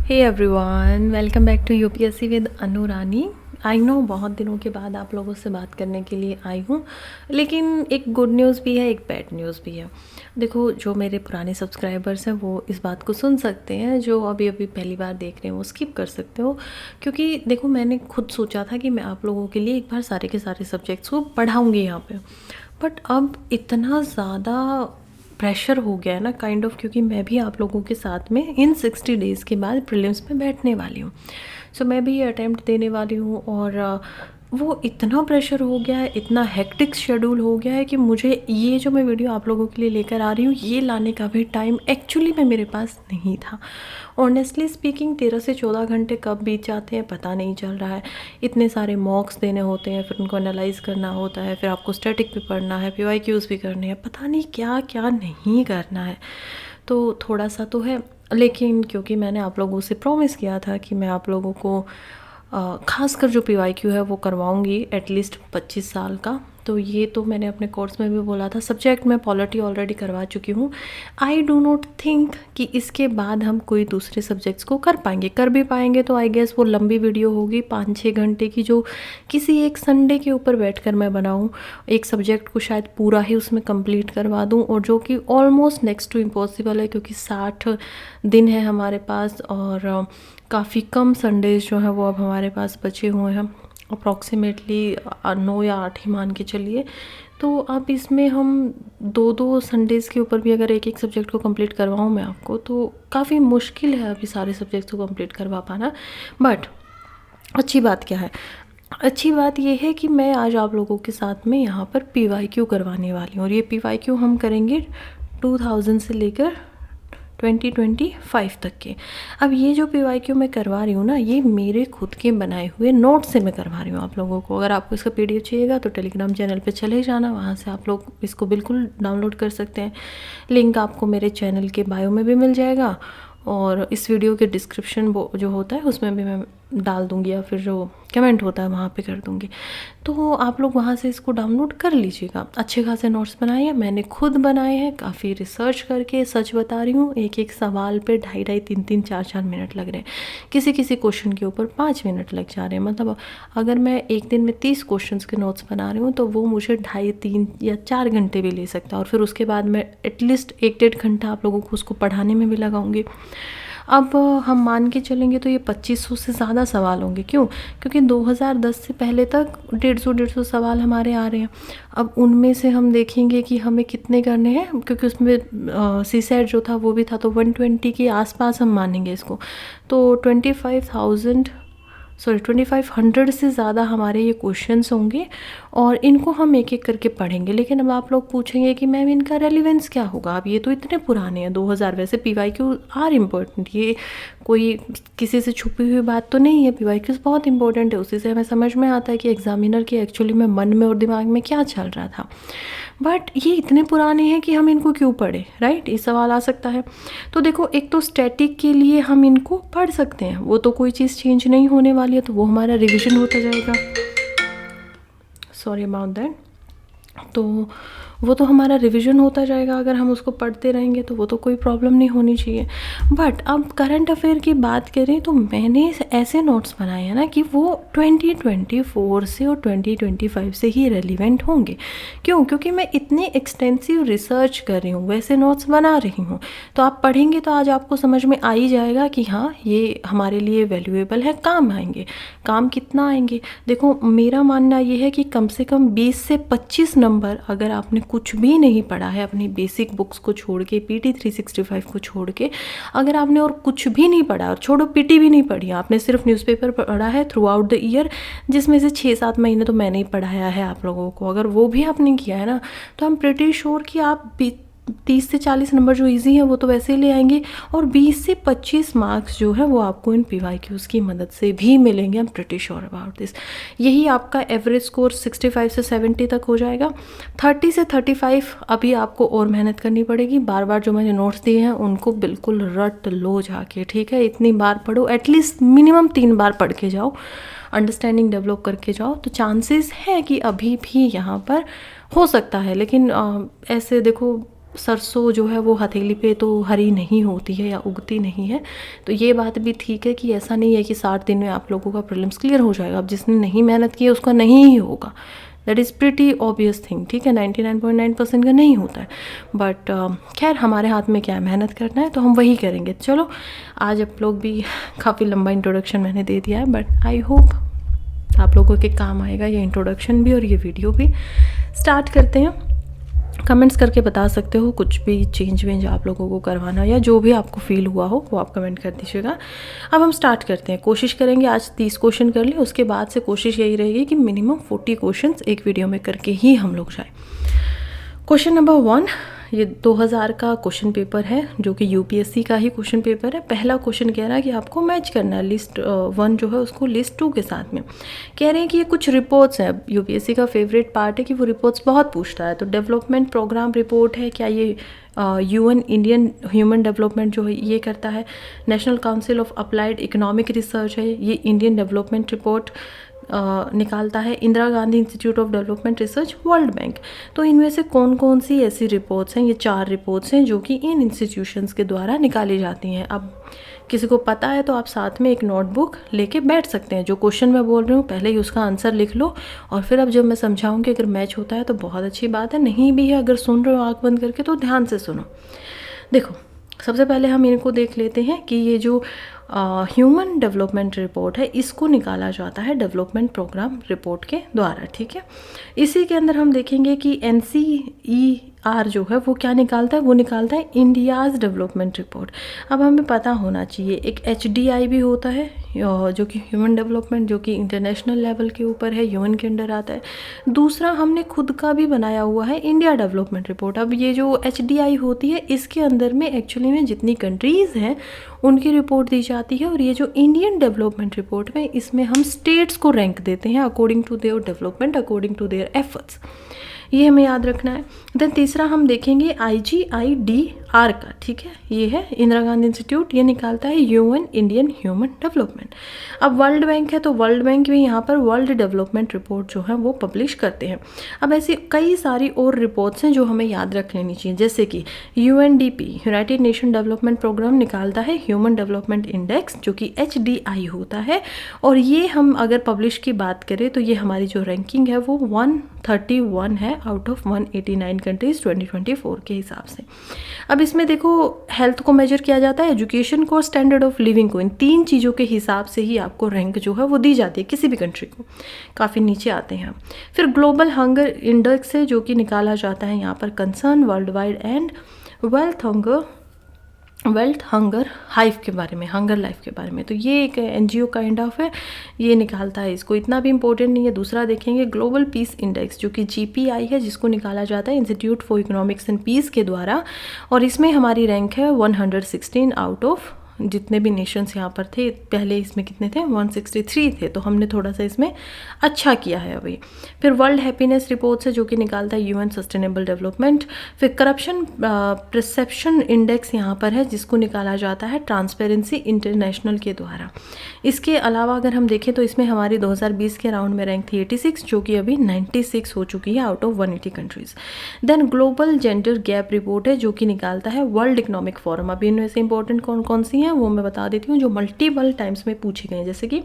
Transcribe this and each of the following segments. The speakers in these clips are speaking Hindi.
Hey everyone, welcome back to UPSC with Anu Rani. I know बहुत दिनों के बाद आप लोगों से बात करने के लिए आई हूँ, लेकिन एक गुड न्यूज़ भी है, एक बैड न्यूज़ भी है। देखो, जो मेरे पुराने सब्सक्राइबर्स हैं वो इस बात को सुन सकते हैं, जो अभी अभी पहली बार देख रहे हैं वो स्किप कर सकते हो। क्योंकि देखो, मैंने खुद सोचा था कि मैं आप लोगों के लिए एक बार सारे के सारे सब्जेक्ट्स को पढ़ाऊँगी यहाँ पे, बट अब इतना ज़्यादा प्रेशर हो गया है ना काइंड ऑफ, क्योंकि मैं भी आप लोगों के साथ में इन 60 डेज़ के बाद प्रीलिम्स में बैठने वाली हूँ। सो मैं भी ये अटैम्प्ट देने वाली हूँ और वो इतना प्रेशर हो गया है, इतना हेक्टिक शेड्यूल हो गया है कि मुझे ये जो मैं वीडियो आप लोगों के लिए लेकर आ रही हूँ, ये लाने का भी टाइम एक्चुअली में मेरे पास नहीं था। ऑनेस्टली स्पीकिंग 13 से 14 घंटे कब बीत जाते हैं पता नहीं चल रहा है। इतने सारे मॉक्स देने होते हैं, फिर उनको एनालाइज करना होता है, फिर आपको स्टैटिक भी पढ़ना है, PYQs भी करने हैं, पता नहीं क्या क्या नहीं करना है। तो थोड़ा सा तो है, लेकिन क्योंकि मैंने आप लोगों से प्रॉमिस किया था कि मैं आप लोगों को ख़ासकर जो PYQ है वो करवाऊँगी एटलीस्ट 25 साल का। तो ये तो मैंने अपने कोर्स में भी बोला था। सब्जेक्ट मैं पॉलिटी ऑलरेडी करवा चुकी हूँ। आई डू नॉट थिंक कि इसके बाद हम कोई दूसरे सब्जेक्ट्स को कर पाएंगे। कर भी पाएंगे तो आई गेस वो लंबी वीडियो होगी 5-6 घंटे की, जो किसी एक संडे के ऊपर बैठकर मैं बनाऊँ। एक सब्जेक्ट को शायद पूरा ही उसमें कंप्लीट करवा दूँ, और जो कि ऑलमोस्ट नेक्स्ट टू इम्पॉसिबल है, क्योंकि 60 दिन है हमारे पास और काफ़ी कम संडेज़ जो हैं वो अब हमारे पास बचे हुए हैं। अप्रॉक्सीमेटली 9 या 8 ही मान के चलिए। तो अब इसमें हम 2-2 संडेज़ के ऊपर भी अगर एक एक सब्जेक्ट को कंप्लीट करवाऊँ मैं आपको, तो काफ़ी मुश्किल है अभी सारे सब्जेक्ट्स को कंप्लीट करवा पाना। बट अच्छी बात क्या है? अच्छी बात ये है कि मैं आज आप लोगों के साथ में यहाँ पर PYQ करवाने वाली हूँ, और ये PYQ हम करेंगे 2000 से लेकर 2025 तक के। अब ये जो PYQ मैं करवा रही हूँ ना, ये मेरे खुद के बनाए हुए नोट से मैं करवा रही हूँ आप लोगों को। अगर आपको इसका PDF चाहिएगा तो टेलीग्राम चैनल पे चले जाना, वहाँ से आप लोग इसको बिल्कुल डाउनलोड कर सकते हैं। लिंक आपको मेरे चैनल के बायो में भी मिल जाएगा, और इस वीडियो के डिस्क्रिप्शन जो होता है उसमें भी मैं डाल दूँगी, या फिर जो कमेंट होता है वहाँ पे कर दूँगी। तो आप लोग वहाँ से इसको डाउनलोड कर लीजिएगा। अच्छे खासे नोट्स बनाए हैं, मैंने खुद बनाए हैं, काफ़ी रिसर्च करके। सच बता रही हूँ, एक एक सवाल पे 2.5-2.5 3-3 4-4 मिनट लग रहे हैं। किसी किसी क्वेश्चन के ऊपर 5 मिनट लग जा रहे हैं। मतलब अगर मैं एक दिन में 30 क्वेश्चन के नोट्स बना रही हूँ तो वो मुझे 2.5, 3 या 4 घंटे भी ले सकता है, और फिर उसके बाद मैं एटलीस्ट 1-1.5 घंटा आप लोगों को उसको पढ़ाने में भी लगाऊंगी। अब हम मान के चलेंगे तो ये 2500 से ज़्यादा सवाल होंगे। क्यों? क्योंकि 2010 से पहले तक 150-150 सवाल हमारे आ रहे हैं। अब उनमें से हम देखेंगे कि हमें कितने करने हैं, क्योंकि उसमें CSAT जो था वो भी था, तो 120 के आसपास हम मानेंगे इसको। तो 2500 से ज़्यादा हमारे ये क्वेश्चंस होंगे, और इनको हम एक एक करके पढ़ेंगे। लेकिन अब आप लोग पूछेंगे कि मैम इनका रेलिवेंस क्या होगा? अब ये तो इतने पुराने हैं 2000। वैसे PYQ आर इम्पोर्टेंट, ये कोई किसी से छुपी हुई बात तो नहीं है। PYQs बहुत इंपॉर्टेंट है, उसी से हमें समझ में आता है कि एग्जामिनर के एक्चुअली में मन में और दिमाग में क्या चल रहा था। बट ये इतने पुराने हैं कि हम इनको क्यों पढ़े, राइट? ये सवाल आ सकता है। तो देखो, एक तो स्टैटिक के लिए हम इनको पढ़ सकते हैं, वो तो कोई चीज़ चेंज नहीं होने वाली है, तो वो हमारा रिविजन होता जाएगा। Sorry about that. तो वो तो हमारा रिवीजन होता जाएगा, अगर हम उसको पढ़ते रहेंगे तो वो तो कोई प्रॉब्लम नहीं होनी चाहिए। बट अब करंट अफेयर की बात करें तो मैंने ऐसे नोट्स बनाए हैं ना कि वो 2024 से और 2025 से ही रेलिवेंट होंगे। क्यों? क्योंकि मैं इतनी एक्सटेंसिव रिसर्च कर रही हूँ, वैसे नोट्स बना रही हूँ। तो आप पढ़ेंगे तो आज आपको समझ में आ ही जाएगा कि हाँ, ये हमारे लिए वैल्यूएबल है, काम आएंगे। काम कितना आएंगे? देखो, मेरा मानना ये है कि कम से कम 20 से 25 नंबर, अगर आपने कुछ भी नहीं पढ़ा है, अपनी बेसिक बुक्स को छोड़ के, PT 365 को छोड़ के, अगर आपने और कुछ भी नहीं पढ़ा, और छोड़ो PT भी नहीं पढ़ी, आपने सिर्फ न्यूज़पेपर पढ़ा है थ्रू आउट द ईयर, जिसमें से 6-7 महीने तो मैंने ही पढ़ाया है आप लोगों को, अगर वो भी आपने किया है ना, तो हम प्रिटी श्योर कि आप 30 से 40 नंबर जो इजी है वो तो वैसे ही ले आएंगे, और 20 से 25 मार्क्स जो है वो आपको इन PYQs की मदद से भी मिलेंगे। I am pretty sure about this. यही आपका एवरेज स्कोर 65 से 70 तक हो जाएगा। 30 से 35 अभी आपको और मेहनत करनी पड़ेगी। बार बार जो मैंने नोट्स दिए हैं उनको बिल्कुल रट लो जाके, ठीक है? इतनी बार पढ़ो, एटलीस्ट मिनिमम 3 बार पढ़ के जाओ, अंडरस्टैंडिंग डेवलप करके जाओ, तो चांसेस है कि अभी भी यहाँ पर हो सकता है। लेकिन ऐसे देखो, सरसों जो है वो हथेली पे तो हरी नहीं होती है या उगती नहीं है। तो ये बात भी ठीक है कि ऐसा नहीं है कि 60 दिन में आप लोगों का प्रीलिम्स क्लियर हो जाएगा। अब जिसने नहीं मेहनत की है उसका नहीं ही होगा, that is pretty obvious thing, ठीक है। 99.9% का नहीं होता है, बट खैर हमारे हाथ में क्या है, मेहनत करना है तो हम वही करेंगे। चलो आज आप लोग भी काफ़ी लंबा इंट्रोडक्शन मैंने दे दिया है, बट आई होप आप लोगों के काम आएगा ये इंट्रोडक्शन भी और ये वीडियो भी। स्टार्ट करते हैं। कमेंट्स करके बता सकते हो कुछ भी चेंज वेंज आप लोगों को करवाना या जो भी आपको फील हुआ हो वो आप कमेंट कर दीजिएगा। अब हम स्टार्ट करते हैं। कोशिश करेंगे आज 30 क्वेश्चन कर लें, उसके बाद से कोशिश यही रहेगी कि मिनिमम 40 क्वेश्चंस एक वीडियो में करके ही हम लोग जाएं। क्वेश्चन नंबर 1, ये 2000 का क्वेश्चन पेपर है जो कि यूपीएससी का ही क्वेश्चन पेपर है। पहला क्वेश्चन कह रहा है कि आपको मैच करना है लिस्ट 1 जो है उसको लिस्ट 2 के साथ में। कह रहे हैं कि ये कुछ रिपोर्ट्स हैं, यूपीएससी का फेवरेट पार्ट है कि वो रिपोर्ट्स बहुत पूछता है। तो डेवलपमेंट प्रोग्राम रिपोर्ट है क्या, ये यूएन इंडियन ह्यूमन डेवलपमेंट जो है ये करता है। National council of applied economic research है, ये इंडियन डेवलपमेंट रिपोर्ट निकालता है। Indira Gandhi institute of development research, world bank. तो इनमें से कौन कौन सी ऐसी रिपोर्ट्स हैं, ये 4 रिपोर्ट्स हैं जो कि इन इंस्टीट्यूशंस के द्वारा निकाली जाती हैं। अब किसी को पता है तो आप साथ में एक नोटबुक लेके बैठ सकते हैं। जो क्वेश्चन मैं बोल रही हूँ पहले ही उसका आंसर लिख लो, और फिर अब जब मैं समझाऊंगी अगर मैच होता है तो बहुत अच्छी बात है, नहीं भी है अगर सुन रहे हो आँख बंद करके तो ध्यान से सुनो। देखो सबसे पहले हम इनको देख लेते हैं कि ये जो ह्यूमन डेवलपमेंट रिपोर्ट है इसको निकाला जाता है डेवलपमेंट प्रोग्राम रिपोर्ट के द्वारा, ठीक है। इसी के अंदर हम देखेंगे कि NCER जो है वो क्या निकालता है, वो निकालता है इंडियाज़ डेवलपमेंट रिपोर्ट। अब हमें पता होना चाहिए एक HDI भी होता है जो कि ह्यूमन डेवलपमेंट, जो कि इंटरनेशनल लेवल के ऊपर है, यूएन के अंडर आता है। दूसरा हमने खुद का भी बनाया हुआ है इंडिया डेवलपमेंट रिपोर्ट। अब ये जो HDI होती है इसके अंदर में एक्चुअली में जितनी कंट्रीज़ हैं उनकी रिपोर्ट दी जाती है, और ये जो इंडियन डेवलपमेंट रिपोर्ट में इसमें हम स्टेट्स को रैंक देते हैं according to their development, according to their efforts. ये हमें याद रखना है। देन तीसरा हम देखेंगे IGIDR का, ठीक है। ये है इंदिरा गांधी इंस्टीट्यूट, ये निकालता है यूएन इंडियन ह्यूमन डेवलपमेंट। अब वर्ल्ड बैंक है तो वर्ल्ड बैंक भी यहाँ पर वर्ल्ड डेवलपमेंट रिपोर्ट जो है वो पब्लिश करते हैं। अब ऐसी कई सारी और रिपोर्ट्स हैं जो हमें याद रख लेनी चाहिए, जैसे कि UNDP United Nation Development Program निकालता है ह्यूमन डेवलपमेंट इंडेक्स जो कि HDI होता है, और ये हम अगर पब्लिश की बात करें तो ये हमारी जो रैंकिंग है वो 131 है आउट ऑफ 189 कंट्रीज 2024 के हिसाब से। अब इसमें देखो हेल्थ को मेजर किया जाता है, एजुकेशन को, स्टैंडर्ड ऑफ लिविंग को, इन 3 चीज़ों के हिसाब से ही आपको रैंक जो है वो दी जाती है किसी भी कंट्री को। काफ़ी नीचे आते हैं हम। फिर ग्लोबल हंगर इंडेक्स है जो कि निकाला जाता है यहाँ पर concern world wide and wealth hunger hive के बारे में, हंगर लाइफ के बारे में। तो ये एक NGO काइंड ऑफ है, ये निकालता है इसको, इतना भी इंपॉर्टेंट नहीं है। दूसरा देखेंगे ग्लोबल पीस इंडेक्स जो कि GPI है, जिसको निकाला जाता है Institute for Economics and Peace के द्वारा, और इसमें हमारी रैंक है 116 आउट ऑफ जितने भी नेशंस यहाँ पर थे। पहले इसमें कितने थे, 163 थे, तो हमने थोड़ा सा इसमें अच्छा किया है अभी। फिर वर्ल्ड हैप्पीनेस रिपोर्ट्स है जो कि निकालता है UN सस्टेनेबल डेवलपमेंट। फिर करप्शन परसेप्शन इंडेक्स यहाँ पर है जिसको निकाला जाता है ट्रांसपेरेंसी इंटरनेशनल के द्वारा। इसके अलावा अगर हम देखें तो इसमें हमारी 2020 के राउंड में रैंक थी 86 जो कि अभी 96 हो चुकी है out of 180 countries. Then Global Gender Gap Report है जो कि निकालता है वर्ल्ड इकोनॉमिक फोरम। अभी इनमें से इंपॉर्टेंट कौन कौन सी वो मैं बता देती हूँ जो मल्टीपल टाइम्स में पूछी गई हैं। जैसे कि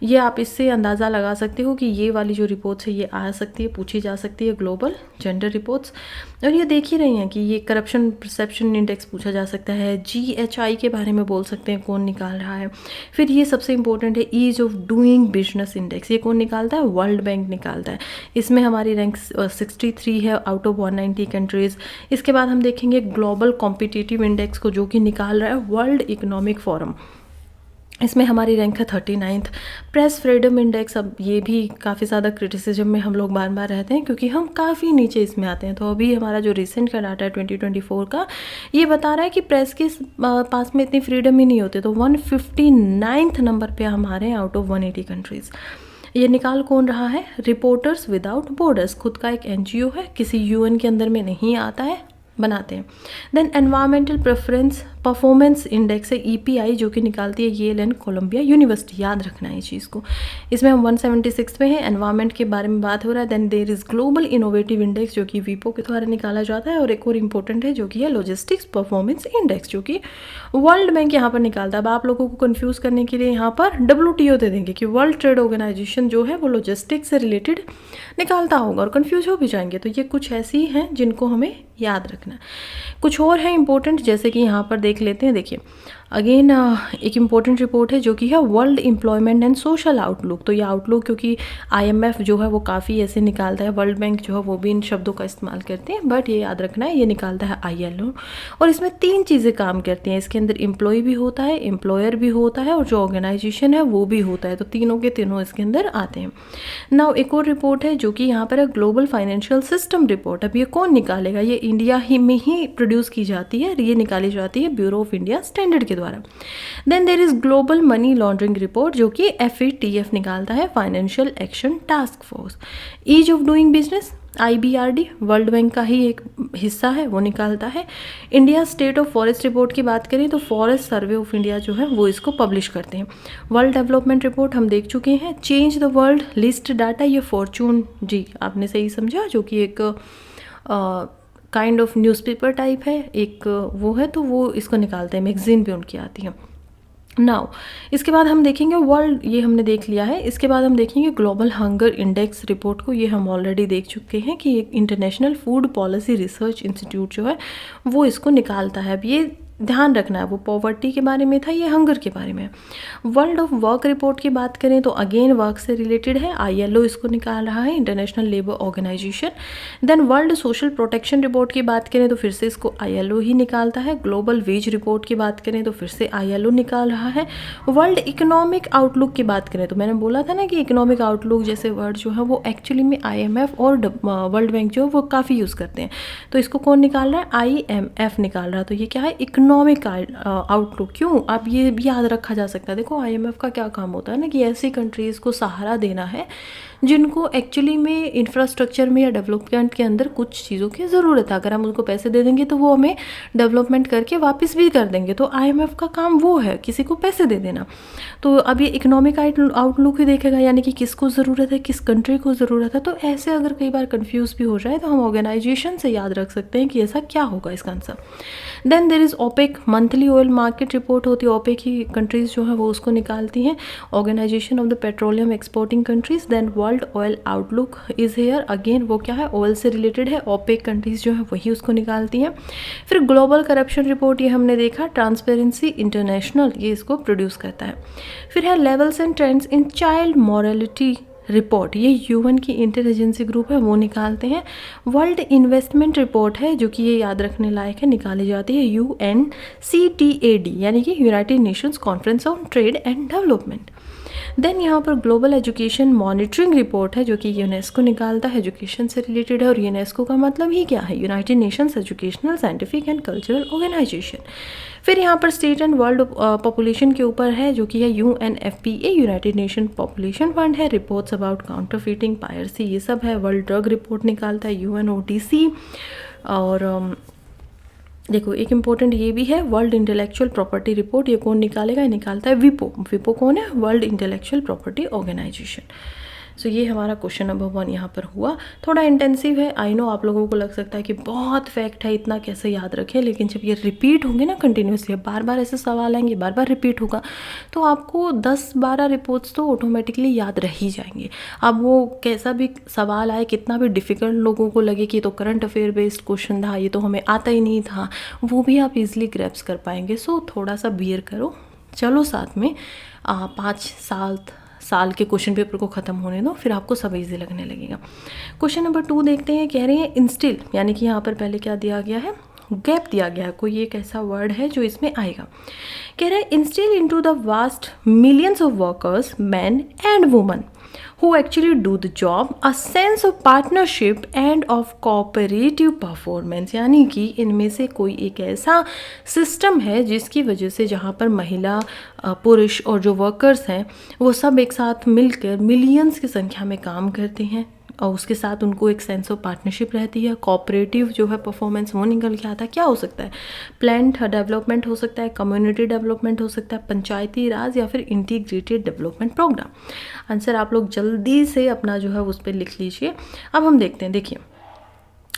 ये आप इससे अंदाज़ा लगा सकते हो कि ये वाली जो रिपोर्ट्स है ये आ सकती है, पूछी जा सकती है, ग्लोबल जेंडर रिपोर्ट्स। और ये देख ही रही हैं कि ये करप्शन परसेप्शन इंडेक्स पूछा जा सकता है, GHI के बारे में बोल सकते हैं कौन निकाल रहा है। फिर ये सबसे इंपॉर्टेंट है Ease of doing Business Index, ये कौन निकालता है, वर्ल्ड बैंक निकालता है। इसमें हमारी रैंक 63 है आउट ऑफ 190 कंट्रीज़। इसके बाद हम देखेंगे ग्लोबल कॉम्पिटिटिव इंडेक्स को जो कि निकाल रहा है वर्ल्ड इकोनॉमिक फोरम, इसमें हमारी रैंक है 39th। प्रेस फ्रीडम इंडेक्स, अब ये भी काफ़ी ज़्यादा क्रिटिसिज्म में हम लोग बार बार रहते हैं क्योंकि हम काफ़ी नीचे इसमें आते हैं। तो अभी हमारा जो रिसेंट का डाटा है 2024 का, ये बता रहा है कि प्रेस के पास में इतनी फ्रीडम ही नहीं होती। तो 159th नंबर पे हमारे आउट ऑफ 180 कंट्रीज़। ये निकाल कौन रहा है, रिपोर्टर्स विदाउट बॉर्डर्स, खुद का एक NGO है, किसी UN के अंदर में नहीं आता है, बनाते हैं। Then Environmental Preference Performance Index है EPI, जो कि निकालती है येल एंड कोलंबिया यूनिवर्सिटी, याद रखना है इस चीज़ को। इसमें हम 176 पे हैं, एनवायरमेंट के बारे में बात हो रहा है। Then there is Global Innovative Index, जो कि वीपो के द्वारा निकाला जाता है। और एक और इंपॉर्टेंट है जो कि है लॉजिस्टिक्स परफॉर्मेंस इंडेक्स, जो कि वर्ल्ड बैंक यहाँ पर निकालता है। अब आप लोगों को कन्फ्यूज़ करने के लिए यहाँ पर WTO दे देंगे कि वर्ल्ड ट्रेड ऑर्गेनाइजेशन जो है वो लॉजिस्टिक्स से रिलेटेड निकालता होगा और कन्फ्यूज हो भी जाएंगे। तो ये कुछ ऐसी हैं जिनको हमें याद रखना है। कुछ और है इंपॉर्टेंट, जैसे कि यहाँ पर देख लेते हैं। देखिए अगेन एक इम्पॉर्टेंट रिपोर्ट है जो कि है world employment and social outlook. तो ये आउटलुक क्योंकि IMF जो है वो काफ़ी ऐसे निकालता है, वर्ल्ड बैंक जो है वो भी इन शब्दों का इस्तेमाल करते हैं, बट ये याद रखना है ये निकालता है ILO। और इसमें 3 चीज़ें काम करती हैं, इसके अंदर एम्प्लॉय भी होता है, एम्प्लॉयर भी होता है और जो ऑर्गेनाइजेशन है वो भी होता है। तो तीनों के तीनों इसके अंदर आते हैं। नाउ एक और रिपोर्ट है जो कि यहाँ पर है ग्लोबल फाइनेंशियल सिस्टम रिपोर्ट। अब ये कौन निकालेगा? ये इंडिया ही में ही प्रोड्यूस की जाती है, ये निकाली जाती है ब्यूरो ऑफ इंडिया स्टैंडर्ड के द्वारा। Then there is Global Money Laundering Report, जो कि FATF निकालता है, Financial Action Task Force. Ease of doing business IBRD World Bank का ही एक हिस्सा है, वो निकालता है। India State of Forest Report की बात करें तो फॉरेस्ट सर्वे ऑफ इंडिया जो है वो इसको पब्लिश करते हैं। वर्ल्ड डेवलपमेंट रिपोर्ट हम देख चुके हैं। Change the world list data, ये फॉर्चून, जी आपने सही समझा, जो कि एक काइंड ऑफ न्यूज़पेपर टाइप है, एक वो है, तो वो इसको निकालते हैं, मैगजीन पे उनकी आती है। नाउ इसके बाद हम देखेंगे वर्ल्ड, ये हमने देख लिया है। इसके बाद हम देखेंगे ग्लोबल हंगर इंडेक्स रिपोर्ट को, ये हम ऑलरेडी देख चुके हैं कि एक international food policy research institute जो है वो इसको निकालता है। अब ये ध्यान रखना है, वो पॉवर्टी के बारे में था, ये हंगर के बारे में। वर्ल्ड ऑफ वर्क रिपोर्ट की बात करें तो अगेन वर्क से रिलेटेड है, ILO इसको निकाल रहा है, International Labour Organisation. Then World Social Protection Report की बात करें तो फिर से इसको ILO ही निकालता है। ग्लोबल वेज रिपोर्ट की बात करें तो फिर से ILO निकाल रहा है। वर्ल्ड इकोनॉमिक आउटलुक की बात करें तो मैंने बोला था ना कि इकोनॉमिक आउटलुक जैसे वर्ड जो है वो एक्चुअली में IMF और वर्ल्ड बैंक जो है वो काफ़ी यूज़ करते हैं। तो इसको कौन निकाल रहा है? IMF निकाल रहा है। तो ये क्या है? Economic outlook. क्यों? अब ये भी याद रखा जा सकता है। देखो IMF का क्या काम होता है ना कि ऐसी कंट्रीज़ को सहारा देना है जिनको एक्चुअली में इंफ्रास्ट्रक्चर में या डेवलपमेंट के अंदर कुछ चीज़ों की ज़रूरत है। अगर हम उनको पैसे दे देंगे तो वो हमें डेवलपमेंट करके वापस भी कर देंगे। तो IMF का काम वो है, किसी को पैसे दे देना। तो अब ये इकोनॉमिक आउटलुक ही देखेगा, यानी कि किसको ज़रूरत है, किस कंट्री को ज़रूरत है। तो ऐसे अगर कई बार कन्फ्यूज़ भी हो जाए तो हम ऑर्गेनाइजेशन से याद रख सकते हैं कि ऐसा क्या होगा इसका answer. Then there is OPEC Monthly Oil Market Report होती है। OPEC ही कंट्रीज़ जो है वो उसको निकालती हैं, Organisation of the Petroleum Exporting Countries. Then World Oil Outlook is here, again वो क्या है? ऑयल से रिलेटेड है, OPEC कंट्रीज़ जो है वही उसको निकालती हैं। फिर ग्लोबल करप्शन रिपोर्ट, ये हमने देखा, ट्रांसपेरेंसी इंटरनेशनल ये इसको प्रोड्यूस करता है। फिर है levels and trends in child morality report, ये UN की इंटर एजेंसी ग्रुप है वो निकालते हैं। वर्ल्ड इन्वेस्टमेंट रिपोर्ट है जो कि ये याद रखने लायक है, निकाली जाती है UNCTAD यानी कि United Nations Conference on Trade and Development. Then यहाँ पर ग्लोबल एजुकेशन मॉनिटरिंग रिपोर्ट है जो कि यूनेस्को निकालता है, एजुकेशन से रिलेटेड है। और यूनेस्को का मतलब ही क्या है? United Nations Educational Scientific and Cultural Organisation. फिर यहाँ पर स्टेट एंड वर्ल्ड पॉपुलेशन के ऊपर है जो कि है UNFPA, United nation population fund है। रिपोर्ट्स अबाउट काउंटरफीटिंग, पायरेसी, ये सब है। वर्ल्ड ड्रग रिपोर्ट निकालता है UNODC। और देखो एक इम्पोर्टेंट ये भी है वर्ल्ड इंटेलेक्चुअल प्रॉपर्टी रिपोर्ट, ये कौन निकालेगा? ये निकालता है विपो। विपो कौन है? World intellectual property organisation. So ये हमारा क्वेश्चन नंबर 1 यहाँ पर हुआ। थोड़ा इंटेंसिव है, आई नो आप लोगों को लग सकता है कि बहुत फैक्ट है, इतना कैसे याद रखें, लेकिन जब ये रिपीट होंगे ना कंटिन्यूसली, बार बार ऐसे सवाल आएंगे, बार बार रिपीट होगा, तो आपको 10-12 रिपोर्ट्स तो ऑटोमेटिकली याद रह ही जाएंगे। अब वो कैसा भी सवाल आए, कितना भी डिफ़िकल्ट लोगों को लगे कि तो करंट अफेयर बेस्ड क्वेश्चन था, ये तो हमें आता ही नहीं था, वो भी आप इजीली ग्रैप्स कर पाएंगे। सो थोड़ा सा बियर करो, चलो साथ में 5-7 साल के क्वेश्चन पेपर को ख़त्म होने दो, फिर आपको सब इजी लगने लगेगा। क्वेश्चन नंबर 2 देखते हैं। कह रहे हैं इंस्टिल, यानी कि यहाँ पर पहले क्या दिया गया है? गैप दिया गया है, कोई एक ऐसा वर्ड है जो इसमें आएगा। कह रहे हैं instil into the vast millions of workers, man and woman who actually do the job, a sense of partnership and of cooperative performance, यानी कि इनमें से कोई एक ऐसा सिस्टम है जिसकी वजह से जहाँ पर महिला, पुरुष और जो वर्कर्स हैं वो सब एक साथ मिलकर मिलियंस की संख्या में काम करते हैं और उसके साथ उनको एक सेंस ऑफ पार्टनरशिप रहती है, कोऑपरेटिव जो है परफॉर्मेंस वो निकल के आता है। क्या हो सकता है? प्लान्ड डेवलपमेंट हो सकता है, कम्युनिटी डेवलपमेंट हो सकता है, पंचायती राज या फिर इंटीग्रेटेड डेवलपमेंट प्रोग्राम। आंसर आप लोग जल्दी से अपना जो है उस पर लिख लीजिए। अब हम देखते हैं, देखिए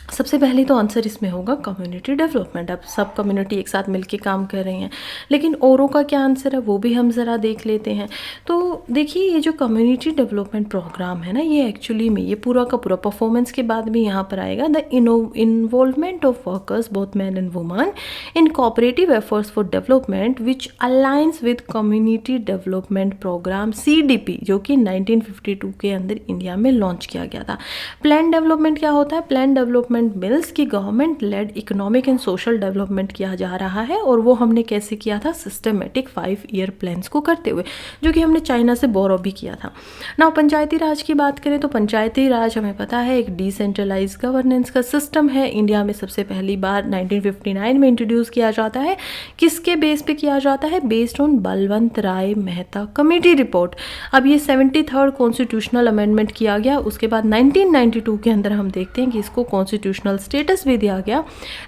सबसे पहले तो आंसर इसमें होगा कम्युनिटी डेवलपमेंट। अब सब कम्युनिटी एक साथ मिलके काम कर रही हैं, लेकिन औरों का क्या आंसर है वो भी हम ज़रा देख लेते हैं। तो देखिए ये जो कम्युनिटी डेवलपमेंट प्रोग्राम है ना, ये एक्चुअली में ये पूरा का पूरा परफॉर्मेंस के बाद भी यहाँ पर आएगा, the involvement of workers both man and woman in cooperative efforts for development which aligns with community development program CDP, जो कि 1952 के अंदर इंडिया में लॉन्च किया गया था। प्लान डेवलपमेंट क्या होता है? प्लान डेवलपमेंट मिल्स की government led economic and social development किया जा रहा है, और वो हमने कैसे किया था? सिस्टमेटिक 5 ईयर प्लान्स को करते हुए, जो कि हमने चाइना से बोरो भी किया था ना। पंचायती राज की बात करें तो पंचायती राज हमें पता है एक डिसेंट्रलाइज गवर्नेंस का सिस्टम है। इंडिया में सबसे पहली बार 1959 में इंट्रोड्यूस किया जाता है। किसके बेस पे किया जाता है? Based on Balwant Rai Mehta committee report. अब ये 73rd कॉन्स्टिट्यूशनल अमेंडमेंट किया गया, उसके बाद 1992 के अंदर हम देखते हैं कि इसको कॉन्स्टिट्यूशनल स्टेटस भी दिया गया,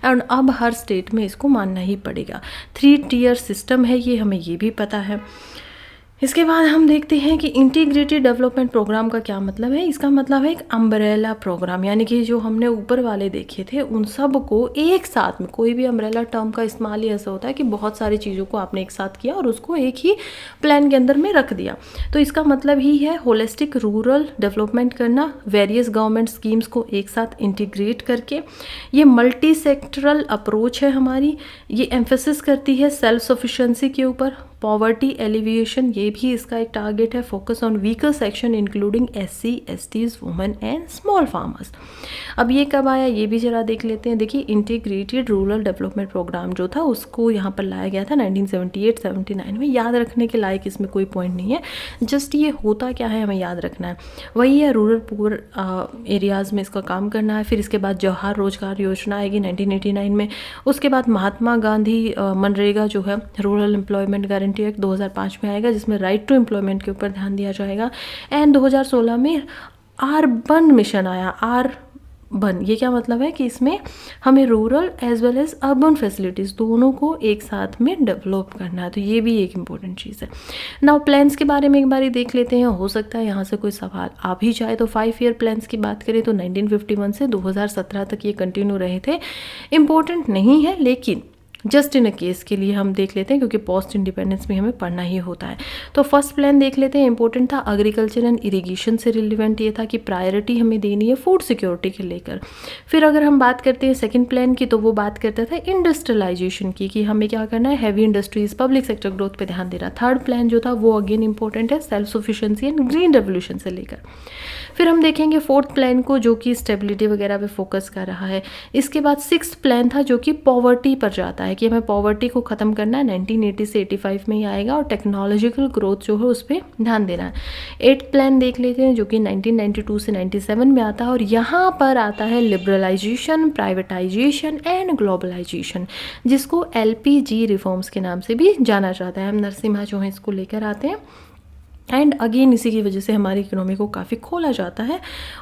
एंड अब हर स्टेट में इसको मानना ही पड़ेगा। 3 टियर सिस्टम है ये, हमें ये भी पता है। इसके बाद हम देखते हैं कि इंटीग्रेटेड डेवलपमेंट प्रोग्राम का क्या मतलब है। इसका मतलब है एक अम्ब्रेला प्रोग्राम, यानी कि जो हमने ऊपर वाले देखे थे उन सब को एक साथ में, कोई भी अम्ब्रेला टर्म का इस्तेमाल ही ऐसा होता है कि बहुत सारी चीज़ों को आपने एक साथ किया और उसको एक ही प्लान के अंदर में रख दिया। तो इसका मतलब ही है होलिस्टिक रूरल डेवलपमेंट करना, वेरियस गवर्नमेंट स्कीम्स को एक साथ इंटीग्रेट करके। ये मल्टी सेक्टरल अप्रोच है हमारी, ये एम्फेसिस करती है सेल्फ सफिशेंसी के ऊपर। पॉवर्टी एलिविएशन ये भी इसका एक टारगेट है। Focus on weaker section including SC, STs, women and small farmers. अब ये कब आया ये भी जरा देख लेते हैं। देखिए इंटीग्रेटेड रूरल डेवलपमेंट प्रोग्राम जो था उसको यहाँ पर लाया गया था 1978-79 में। याद रखने के लायक इसमें कोई पॉइंट नहीं है, जस्ट ये होता क्या है हमें याद रखना है। वही है, रूरल पुअर एरियाज़ में इसका काम करना है। फिर इसके बाद जवाहर रोजगार योजना आएगी 1989 में। उसके बाद महात्मा गांधी मनरेगा जो है रूरल एम्प्लॉयमेंट गारंटी एक्ट 2005 में आएगा, जिसमें राइट टू एम्प्लॉयमेंट के ऊपर ध्यान दिया जाएगा। एंड 2016 में अर्बन मिशन आया। अर्बन ये क्या मतलब है कि इसमें हमें rural as well as urban facilities दोनों को एक साथ में डेवलप करना है, तो ये भी एक इम्पॉर्टेंट चीज़ है। नाउ प्लान्स के बारे में एक बार देख लेते हैं, हो सकता है यहाँ से कोई सवाल आ भी जाए। तो 5 ईयर प्लान्स की बात करें तो 1951 से 2017 तक ये कंटिन्यू रहे थे। इम्पोर्टेंट नहीं है लेकिन जस्ट इन अ केस के लिए हम देख लेते हैं, क्योंकि पोस्ट इंडिपेंडेंस में हमें पढ़ना ही होता है। तो फर्स्ट प्लान देख लेते हैं, इंपॉर्टेंट था, एग्रीकल्चर एंड इरिगेशन से रिलेवेंट ये था कि प्रायोरिटी हमें देनी है फूड सिक्योरिटी के लेकर। फिर अगर हम बात करते हैं सेकंड प्लान की, तो वो बात करता था इंडस्ट्रियलाइजेशन की, कि हमें क्या करना है, heavy industries public sector growth पे ध्यान देना। थर्ड प्लान जो था वो अगेन इंपॉर्टेंट है, self sufficiency and green revolution से लेकर। फिर हम देखेंगे फोर्थ प्लान को, जो कि स्टेबिलिटी वगैरह पे फोकस कर रहा है। इसके बाद सिक्स्थ प्लान था जो कि पॉवर्टी पर जाता है, कि हमें पॉवर्टी को ख़त्म करना है। 1980 से 85 में ही आएगा, और टेक्नोलॉजिकल ग्रोथ जो है उस पर ध्यान देना है। एट्थ प्लान देख लेते हैं, जो कि 1992 से 97 में आता है, और यहाँ पर आता है लिबरलाइजेशन, प्राइवेटाइजेशन एंड ग्लोबलाइजेशन, जिसको LPG रिफॉर्म्स के नाम से भी जाना जाता है। हम नरसिम्हा जो है इसको लेकर आते हैं, एंड अगेन इसी की वजह से हमारी इकोनॉमी को काफ़ी खोला जाता है,